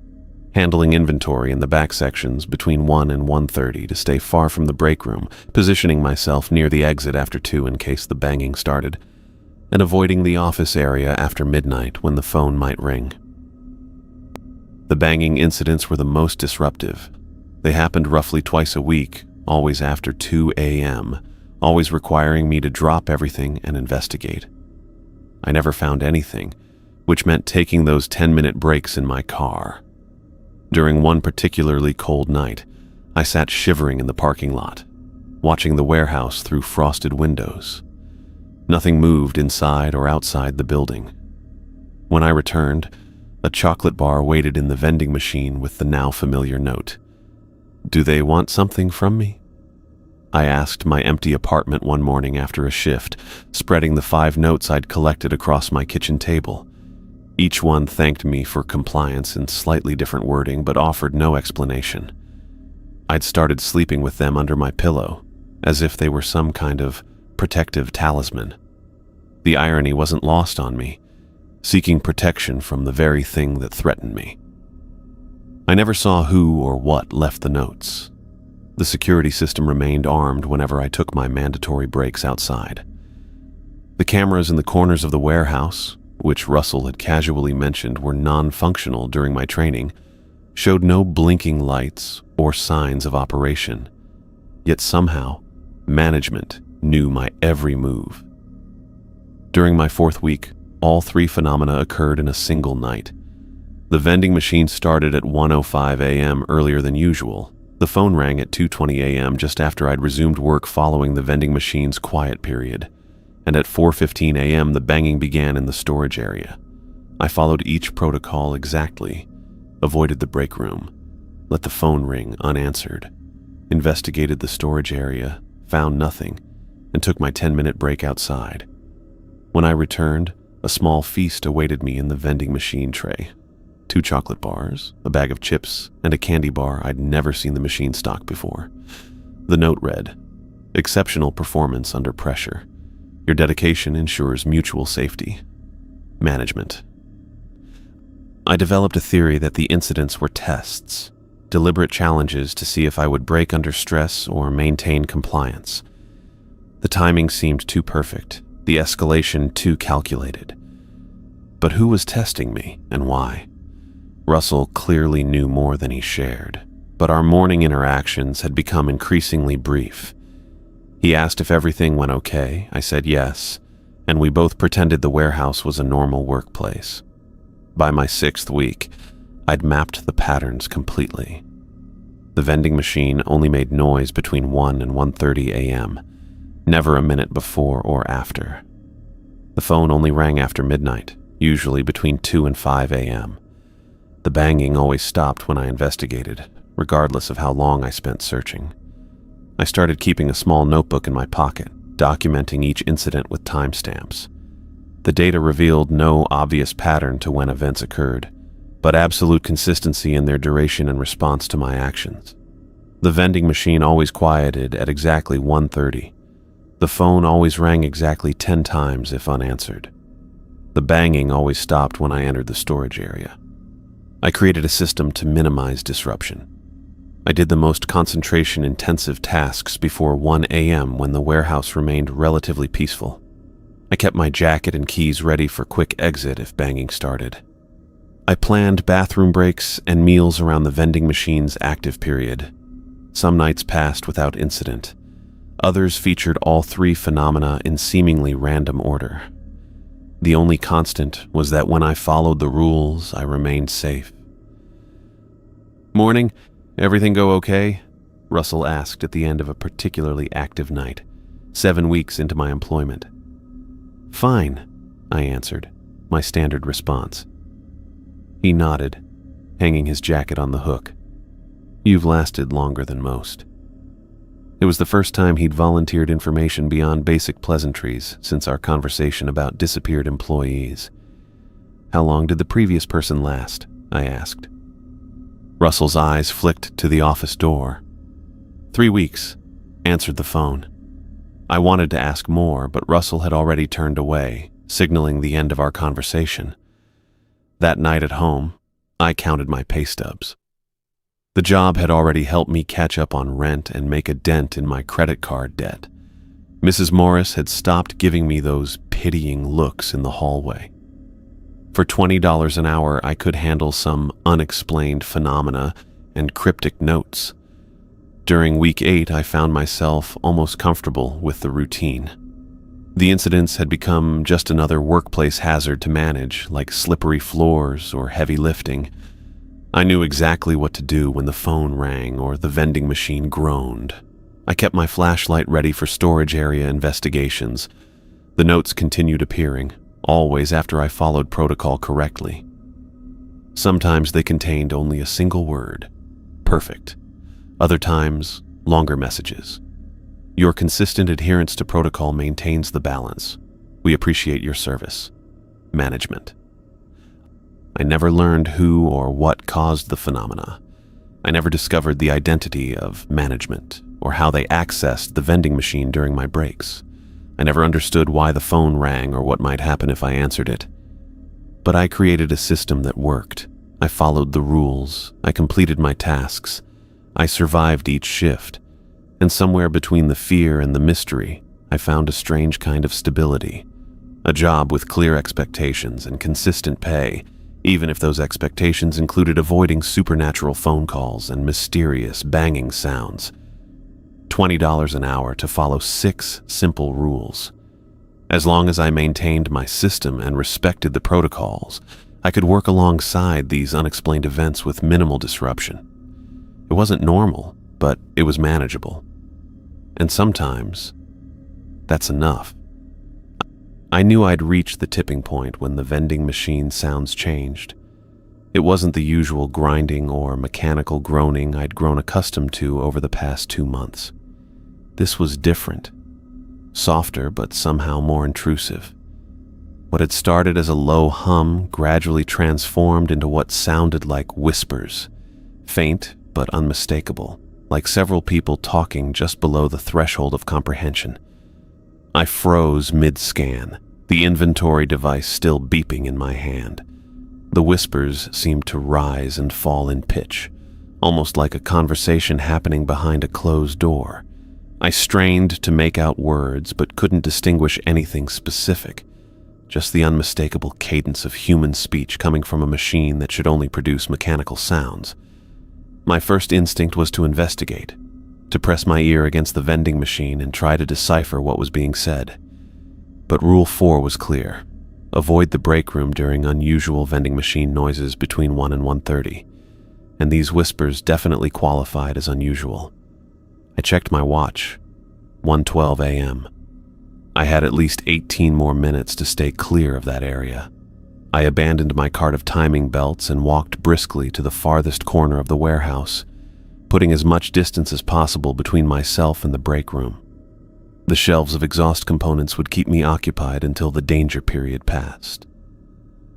handling inventory in the back sections between 1 and 1:30 to stay far from the break room, positioning myself near the exit after 2 in case the banging started, and avoiding the office area after midnight when the phone might ring. The banging incidents were the most disruptive. They happened roughly twice a week, always after 2 a.m., always requiring me to drop everything and investigate. I never found anything, which meant taking those 10-minute breaks in my car. During one particularly cold night, I sat shivering in the parking lot, watching the warehouse through frosted windows. Nothing moved inside or outside the building. When I returned, a chocolate bar waited in the vending machine with the now familiar note. "Do they want something from me?" I asked my empty apartment one morning after a shift, spreading the 5 notes I'd collected across my kitchen table. Each one thanked me for compliance in slightly different wording, but offered no explanation. I'd started sleeping with them under my pillow, as if they were some kind of protective talisman. The irony wasn't lost on me, seeking protection from the very thing that threatened me. I never saw who or what left the notes. The security system remained armed whenever I took my mandatory breaks outside. The cameras in the corners of the warehouse, which Russell had casually mentioned were non-functional during my training, showed no blinking lights or signs of operation. Yet somehow, management knew my every move. During my 4th week, all 3 phenomena occurred in a single night. The vending machine started at 1:05 a.m. earlier than usual. The phone rang at 2:20 a.m. just after I'd resumed work following the vending machine's quiet period. And at 4:15 a.m. the banging began in the storage area. I followed each protocol exactly, avoided the break room, let the phone ring unanswered, investigated the storage area, found nothing, and took my 10-minute break outside. When I returned, a small feast awaited me in the vending machine tray. 2 chocolate bars, a bag of chips, and a candy bar I'd never seen the machine stock before. The note read, "Exceptional performance under pressure. Your dedication ensures mutual safety. Management." I developed a theory that the incidents were tests, deliberate challenges to see if I would break under stress or maintain compliance. The timing seemed too perfect, the escalation too calculated. But who was testing me and why? Russell clearly knew more than he shared, but our morning interactions had become increasingly brief. He asked if everything went okay. I said yes, and we both pretended the warehouse was a normal workplace. By my 6th week, I'd mapped the patterns completely. The vending machine only made noise between 1 and 1:30 a.m., never a minute before or after. The phone only rang after midnight, usually between 2 and 5 a.m. The banging always stopped when I investigated, regardless of how long I spent searching. I started keeping a small notebook in my pocket, documenting each incident with timestamps. The data revealed no obvious pattern to when events occurred, but absolute consistency in their duration and response to my actions. The vending machine always quieted at exactly 1:30. The phone always rang exactly 10 times if unanswered. The banging always stopped when I entered the storage area. I created a system to minimize disruption. I did the most concentration-intensive tasks before 1 a.m. when the warehouse remained relatively peaceful. I kept my jacket and keys ready for quick exit if banging started. I planned bathroom breaks and meals around the vending machine's active period. Some nights passed without incident. Others featured all 3 phenomena in seemingly random order. The only constant was that when I followed the rules, I remained safe. "Morning. Everything go okay?" Russell asked at the end of a particularly active night, 7 weeks into my employment. "Fine," I answered, my standard response. He nodded, hanging his jacket on the hook. "You've lasted longer than most." It was the first time he'd volunteered information beyond basic pleasantries since our conversation about disappeared employees. "How long did the previous person last?" I asked. Russell's eyes flicked to the office door. 3 weeks, answered the phone. I wanted to ask more, but Russell had already turned away, signaling the end of our conversation. That night at home, I counted my pay stubs. The job had already helped me catch up on rent and make a dent in my credit card debt. Mrs. Morris had stopped giving me those pitying looks in the hallway. For $20 an hour, I could handle some unexplained phenomena and cryptic notes. During week 8, I found myself almost comfortable with the routine. The incidents had become just another workplace hazard to manage, like slippery floors or heavy lifting. I knew exactly what to do when the phone rang or the vending machine groaned. I kept my flashlight ready for storage area investigations. The notes continued appearing, always after I followed protocol correctly. Sometimes they contained only a single word, perfect. Other times, longer messages. Your consistent adherence to protocol maintains the balance. We appreciate your service. Management. I never learned who or what caused the phenomena. I never discovered the identity of management or how they accessed the vending machine during my breaks. I never understood why the phone rang or what might happen if I answered it. But I created a system that worked. I followed the rules. I completed my tasks. I survived each shift. And somewhere between the fear and the mystery, I found a strange kind of stability. A job with clear expectations and consistent pay, even if those expectations included avoiding supernatural phone calls and mysterious banging sounds. $20 an hour to follow 6 simple rules. As long as I maintained my system and respected the protocols, I could work alongside these unexplained events with minimal disruption. It wasn't normal, but it was manageable. And sometimes, that's enough. I knew I'd reached the tipping point when the vending machine sounds changed. It wasn't the usual grinding or mechanical groaning I'd grown accustomed to over the past 2 months. This was different. Softer, but somehow more intrusive. What had started as a low hum gradually transformed into what sounded like whispers, faint but unmistakable, like several people talking just below the threshold of comprehension. I froze mid-scan, the inventory device still beeping in my hand. The whispers seemed to rise and fall in pitch, almost like a conversation happening behind a closed door. I strained to make out words, but couldn't distinguish anything specific, just the unmistakable cadence of human speech coming from a machine that should only produce mechanical sounds. My first instinct was to investigate, to press my ear against the vending machine and try to decipher what was being said. But Rule 4 was clear. Avoid the break room during unusual vending machine noises between 1 and 1:30, and these whispers definitely qualified as unusual. I checked my watch, 1:12 a.m. I had at least 18 more minutes to stay clear of that area. I abandoned my cart of timing belts and walked briskly to the farthest corner of the warehouse, putting as much distance as possible between myself and the break room. The shelves of exhaust components would keep me occupied until the danger period passed.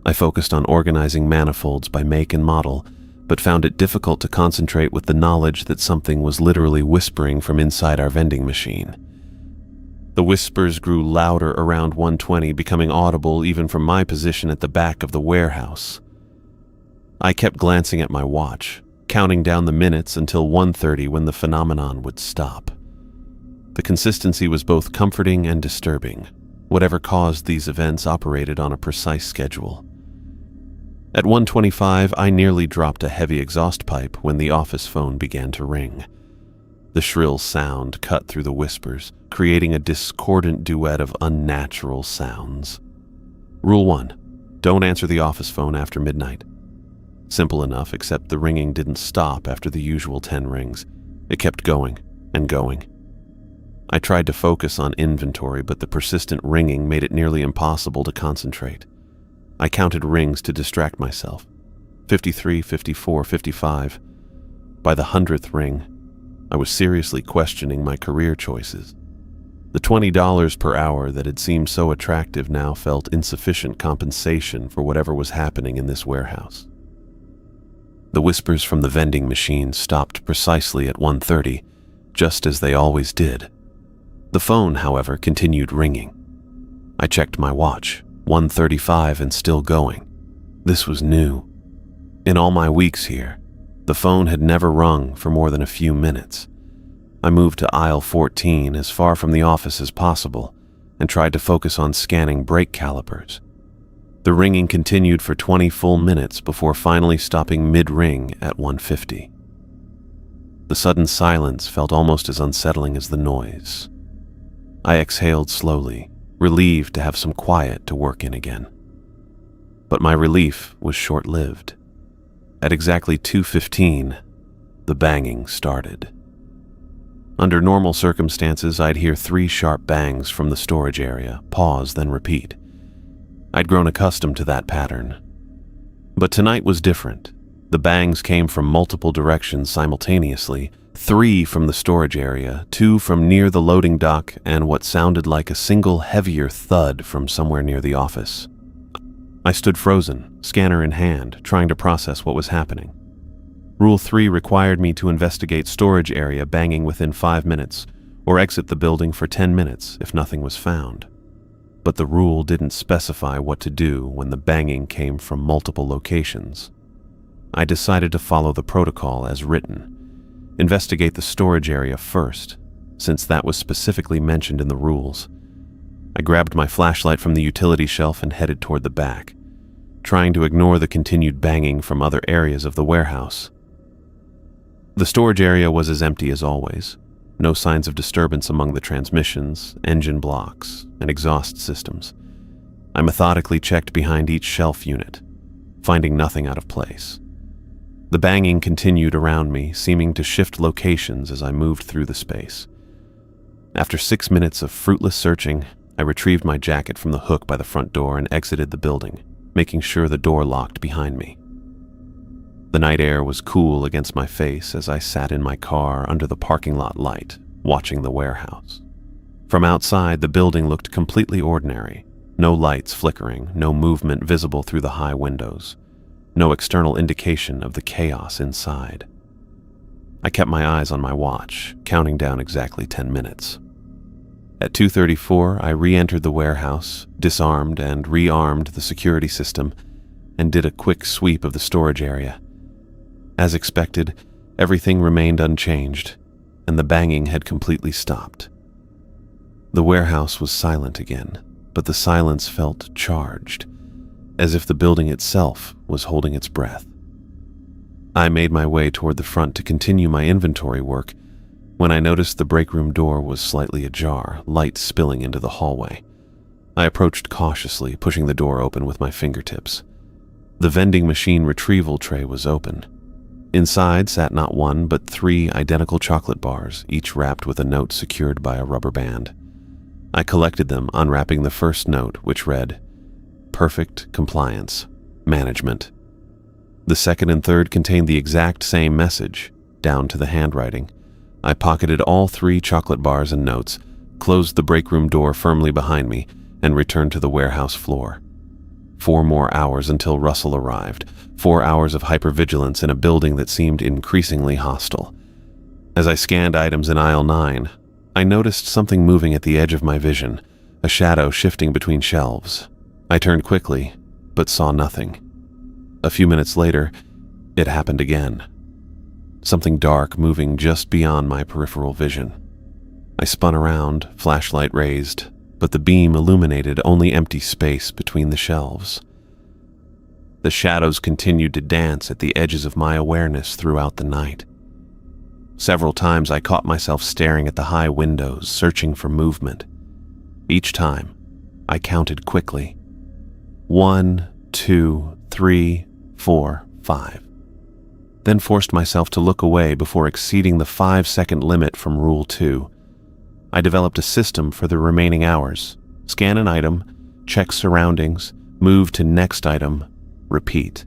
I focused on organizing manifolds by make and model, but found it difficult to concentrate with the knowledge that something was literally whispering from inside our vending machine. The whispers grew louder around 1:20, becoming audible even from my position at the back of the warehouse. I kept glancing at my watch, counting down the minutes until 1:30 when the phenomenon would stop. The consistency was both comforting and disturbing. Whatever caused these events operated on a precise schedule. At 1:25, I nearly dropped a heavy exhaust pipe when the office phone began to ring. The shrill sound cut through the whispers, creating a discordant duet of unnatural sounds. Rule 1. Don't answer the office phone after midnight. Simple enough, except the ringing didn't stop after the usual 10 rings. It kept going and going. I tried to focus on inventory, but the persistent ringing made it nearly impossible to concentrate. I counted rings to distract myself. 53, 54, 55. By the 100th ring, I was seriously questioning my career choices. The $20 per hour that had seemed so attractive now felt insufficient compensation for whatever was happening in this warehouse. The whispers from the vending machine stopped precisely at 1:30, just as they always did. The phone, however, continued ringing. I checked my watch, 1:35 and still going. This was new. In all my weeks here, the phone had never rung for more than a few minutes. I moved to aisle 14 as far from the office as possible and tried to focus on scanning brake calipers. The ringing continued for 20 full minutes before finally stopping mid-ring at 1:50. The sudden silence felt almost as unsettling as the noise. I exhaled slowly, relieved to have some quiet to work in again. But my relief was short-lived. At exactly 2:15, the banging started. Under normal circumstances, I'd hear 3 sharp bangs from the storage area, pause, then repeat. I'd grown accustomed to that pattern. But tonight was different. The bangs came from multiple directions simultaneously, 3 from the storage area, 2 from near the loading dock, and what sounded like a single heavier thud from somewhere near the office. I stood frozen, scanner in hand, trying to process what was happening. Rule 3 required me to investigate storage area banging within 5 minutes, or exit the building for 10 minutes if nothing was found. But the rule didn't specify what to do when the banging came from multiple locations. I decided to follow the protocol as written. Investigate the storage area first, since that was specifically mentioned in the rules. I grabbed my flashlight from the utility shelf and headed toward the back, trying to ignore the continued banging from other areas of the warehouse. The storage area was as empty as always. No signs of disturbance among the transmissions, engine blocks, and exhaust systems. I methodically checked behind each shelf unit, finding nothing out of place. The banging continued around me, seeming to shift locations as I moved through the space. After 6 minutes of fruitless searching, I retrieved my jacket from the hook by the front door and exited the building, making sure the door locked behind me. The night air was cool against my face as I sat in my car under the parking lot light, watching the warehouse. From outside, the building looked completely ordinary. No lights flickering, no movement visible through the high windows, no external indication of the chaos inside. I kept my eyes on my watch, counting down exactly 10 minutes. At 2:34, I re-entered the warehouse, disarmed and rearmed the security system, and did a quick sweep of the storage area. As expected, everything remained unchanged, and the banging had completely stopped. The warehouse was silent again, but the silence felt charged, as if the building itself was holding its breath. I made my way toward the front to continue my inventory work when I noticed the break room door was slightly ajar, light spilling into the hallway. I approached cautiously, pushing the door open with my fingertips. The vending machine retrieval tray was open. Inside sat not 1 but 3 identical chocolate bars, each wrapped with a note secured by a rubber band. I collected them, unwrapping the first note, which read, "Perfect compliance. Management." The second and third contained the exact same message, down to the handwriting. I pocketed all 3 chocolate bars and notes, closed the break room door firmly behind me, and returned to the warehouse floor. 4 more hours until Russell arrived. 4 hours of hypervigilance in a building that seemed increasingly hostile. As I scanned items in aisle 9, I noticed something moving at the edge of my vision, a shadow shifting between shelves. I turned quickly, but saw nothing. A few minutes later, it happened again. Something dark moving just beyond my peripheral vision. I spun around, flashlight raised, but the beam illuminated only empty space between the shelves. The shadows continued to dance at the edges of my awareness throughout the night. Several times I caught myself staring at the high windows, searching for movement. Each time, I counted quickly. 1, 2, 3, 4, 5. Then forced myself to look away before exceeding the 5-second limit from Rule 2. I developed a system for the remaining hours. Scan an item, check surroundings, move to next item, repeat.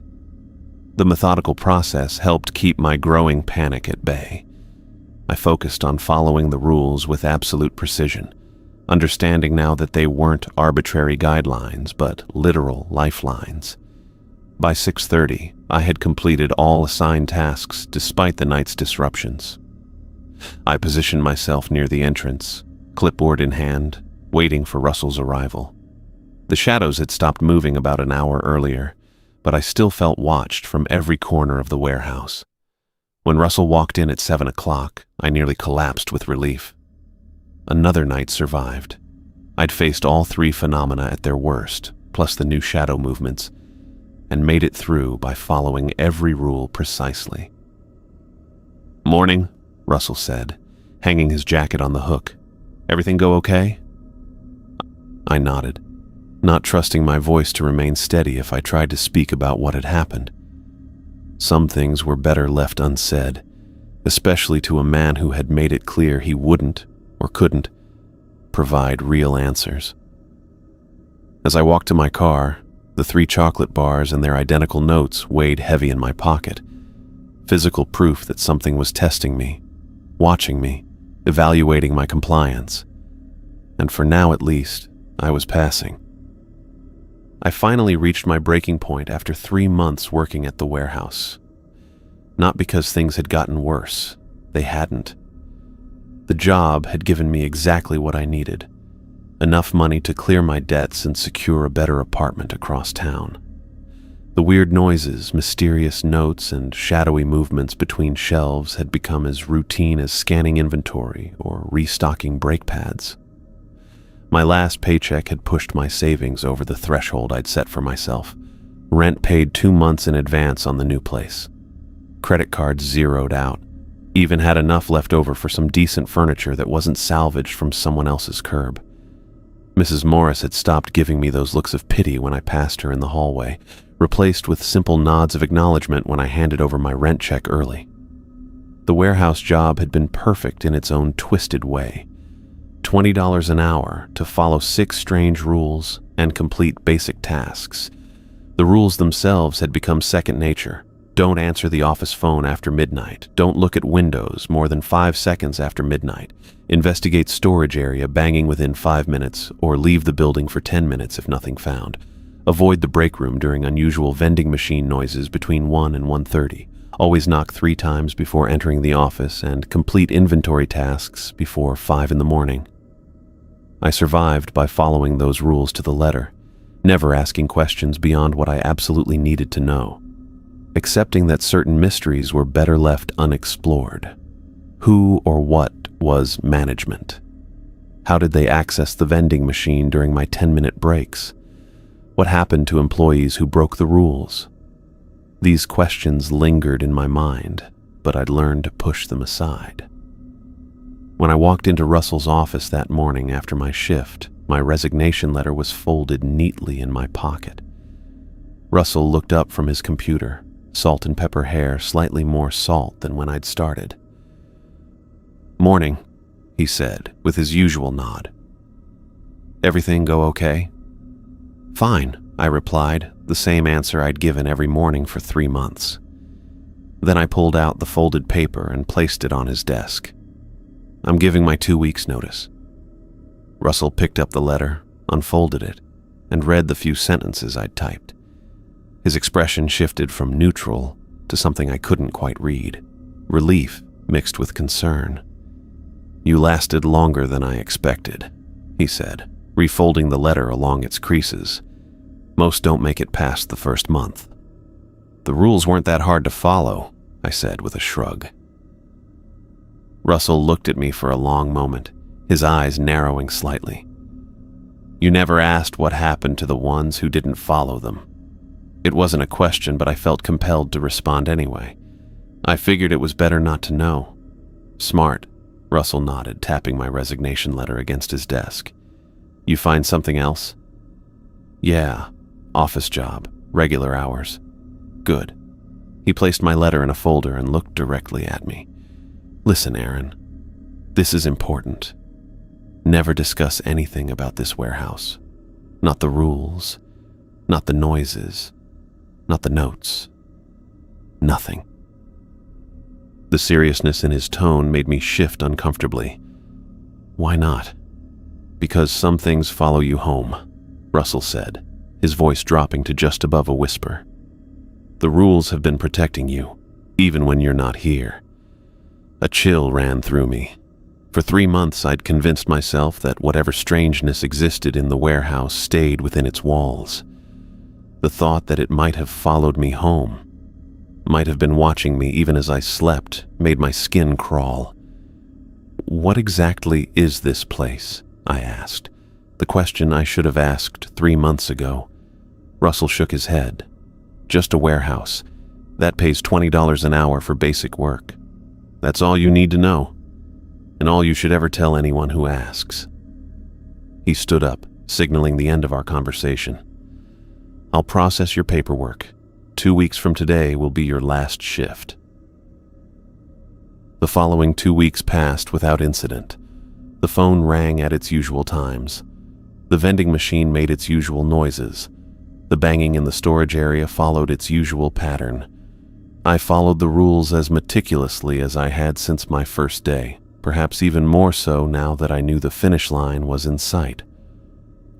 The methodical process helped keep my growing panic at bay. I focused on following the rules with absolute precision, understanding now that they weren't arbitrary guidelines, but literal lifelines. By 6:30, I had completed all assigned tasks despite the night's disruptions. I positioned myself near the entrance, clipboard in hand, waiting for Russell's arrival. The shadows had stopped moving about an hour earlier, but I still felt watched from every corner of the warehouse. When Russell walked in at 7 o'clock, I nearly collapsed with relief. Another night survived. I'd faced all three phenomena at their worst, plus the new shadow movements, and made it through by following every rule precisely. "Morning," Russell said, hanging his jacket on the hook. "Everything go okay?" I nodded, not trusting my voice to remain steady if I tried to speak about what had happened. Some things were better left unsaid, especially to a man who had made it clear he wouldn't, or couldn't, provide real answers. As I walked to my car, the 3 chocolate bars and their identical notes weighed heavy in my pocket, physical proof that something was testing me, watching me, evaluating my compliance. And for now at least, I was passing. I finally reached my breaking point after 3 months working at the warehouse. Not because things had gotten worse. They hadn't. The job had given me exactly what I needed. Enough money to clear my debts and secure a better apartment across town. The weird noises, mysterious notes, and shadowy movements between shelves had become as routine as scanning inventory or restocking brake pads. My last paycheck had pushed my savings over the threshold I'd set for myself. Rent paid 2 months in advance on the new place. Credit cards zeroed out. Even had enough left over for some decent furniture that wasn't salvaged from someone else's curb. Mrs. Morris had stopped giving me those looks of pity when I passed her in the hallway, replaced with simple nods of acknowledgement when I handed over my rent check early. The warehouse job had been perfect in its own twisted way. $20 an hour to follow 6 strange rules and complete basic tasks. The rules themselves had become second nature. Don't answer the office phone after midnight. Don't look at windows more than 5 seconds after midnight. Investigate storage area banging within 5 minutes, or leave the building for 10 minutes if nothing found. Avoid the break room during unusual vending machine noises between 1 and 1:30. Always knock 3 times before entering the office, and complete inventory tasks before 5 in the morning. I survived by following those rules to the letter, never asking questions beyond what I absolutely needed to know, accepting that certain mysteries were better left unexplored. Who or what was management? How did they access the vending machine during my 10-minute breaks? What happened to employees who broke the rules? These questions lingered in my mind, but I'd learned to push them aside. When I walked into Russell's office that morning after my shift, my resignation letter was folded neatly in my pocket. Russell looked up from his computer, salt and pepper hair slightly more salt than when I'd started. "Morning," he said, with his usual nod. "Everything go okay?" "Fine," I replied, the same answer I'd given every morning for 3 months. Then I pulled out the folded paper and placed it on his desk. "I'm giving my 2 weeks' notice." Russell picked up the letter, unfolded it, and read the few sentences I'd typed. His expression shifted from neutral to something I couldn't quite read, relief mixed with concern. "You lasted longer than I expected," he said, refolding the letter along its creases. "Most don't make it past the first month." "The rules weren't that hard to follow," I said with a shrug. Russell looked at me for a long moment, his eyes narrowing slightly. "You never asked what happened to the ones who didn't follow them." It wasn't a question, but I felt compelled to respond anyway. "I figured it was better not to know." "Smart," Russell nodded, tapping my resignation letter against his desk. "You find something else?" "Yeah, office job, regular hours." "Good." He placed my letter in a folder and looked directly at me. "Listen, Aaron, this is important. Never discuss anything about this warehouse. Not the rules, not the noises, not the notes. Nothing." The seriousness in his tone made me shift uncomfortably. "Why not?" "Because some things follow you home," Russell said, his voice dropping to just above a whisper. "The rules have been protecting you, even when you're not here." A chill ran through me. For 3 months, I'd convinced myself that whatever strangeness existed in the warehouse stayed within its walls. The thought that it might have followed me home, might have been watching me even as I slept, made my skin crawl. "What exactly is this place?" I asked, the question I should have asked 3 months ago. Russell shook his head. "Just a warehouse. That pays $20 an hour for basic work. That's all you need to know, and all you should ever tell anyone who asks." He stood up, signaling the end of our conversation. "I'll process your paperwork. 2 weeks from today will be your last shift." The following 2 weeks passed without incident. The phone rang at its usual times. The vending machine made its usual noises. The banging in the storage area followed its usual pattern. I followed the rules as meticulously as I had since my first day, perhaps even more so now that I knew the finish line was in sight.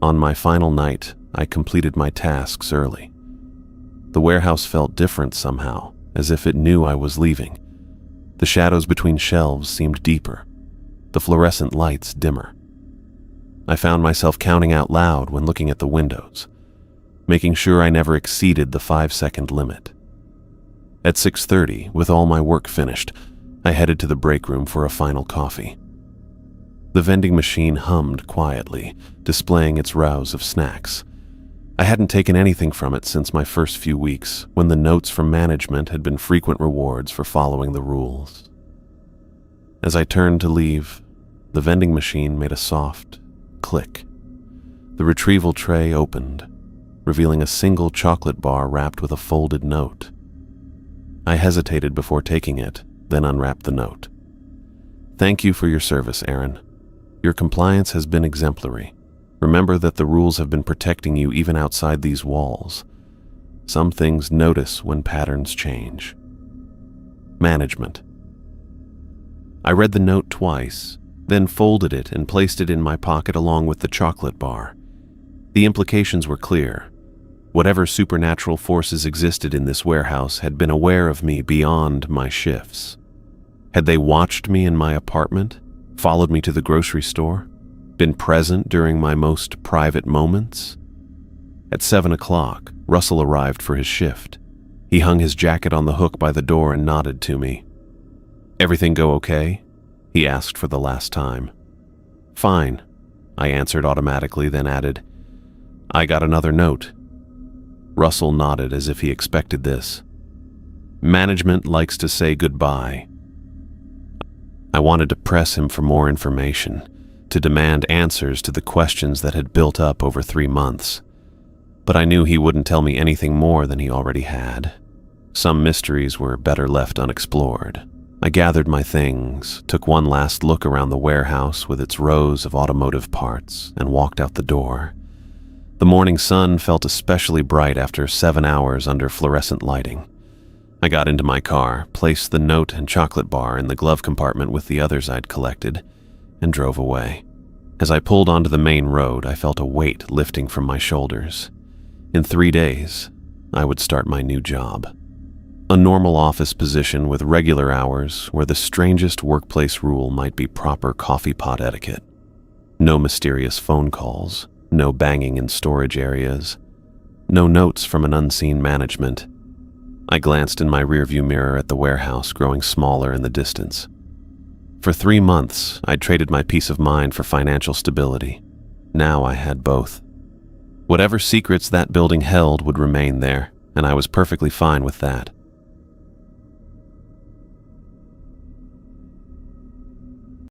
On my final night, I completed my tasks early. The warehouse felt different somehow, as if it knew I was leaving. The shadows between shelves seemed deeper, the fluorescent lights dimmer. I found myself counting out loud when looking at the windows, making sure I never exceeded the 5-second limit. At 6:30, with all my work finished, I headed to the break room for a final coffee. The vending machine hummed quietly, displaying its rows of snacks. I hadn't taken anything from it since my first few weeks, when the notes from management had been frequent rewards for following the rules. As I turned to leave, the vending machine made a soft click. The retrieval tray opened, revealing a single chocolate bar wrapped with a folded note. I hesitated before taking it, then unwrapped the note. "Thank you for your service, Aaron. Your compliance has been exemplary. Remember that the rules have been protecting you even outside these walls. Some things notice when patterns change." Management. I read the note twice, then folded it and placed it in my pocket along with the chocolate bar. The implications were clear. Whatever supernatural forces existed in this warehouse had been aware of me beyond my shifts. Had they watched me in my apartment, followed me to the grocery store, been present during my most private moments? At 7 o'clock, Russell arrived for his shift. He hung his jacket on the hook by the door and nodded to me. "Everything go okay?" he asked for the last time. "Fine," I answered automatically, then added, "I got another note." Russell nodded as if he expected this. "Management likes to say goodbye." I wanted to press him for more information, to demand answers to the questions that had built up over 3 months. But I knew he wouldn't tell me anything more than he already had. Some mysteries were better left unexplored. I gathered my things, took one last look around the warehouse with its rows of automotive parts, and walked out the door. The morning sun felt especially bright after 7 hours under fluorescent lighting. I got into my car, placed the note and chocolate bar in the glove compartment with the others I'd collected, and drove away. As I pulled onto the main road, I felt a weight lifting from my shoulders. In 3 days, I would start my new job. A normal office position with regular hours where the strangest workplace rule might be proper coffee pot etiquette. No mysterious phone calls, no banging in storage areas, no notes from an unseen management. I glanced in my rearview mirror at the warehouse growing smaller in the distance. For 3 months, I'd traded my peace of mind for financial stability. Now I had both. Whatever secrets that building held would remain there, and I was perfectly fine with that.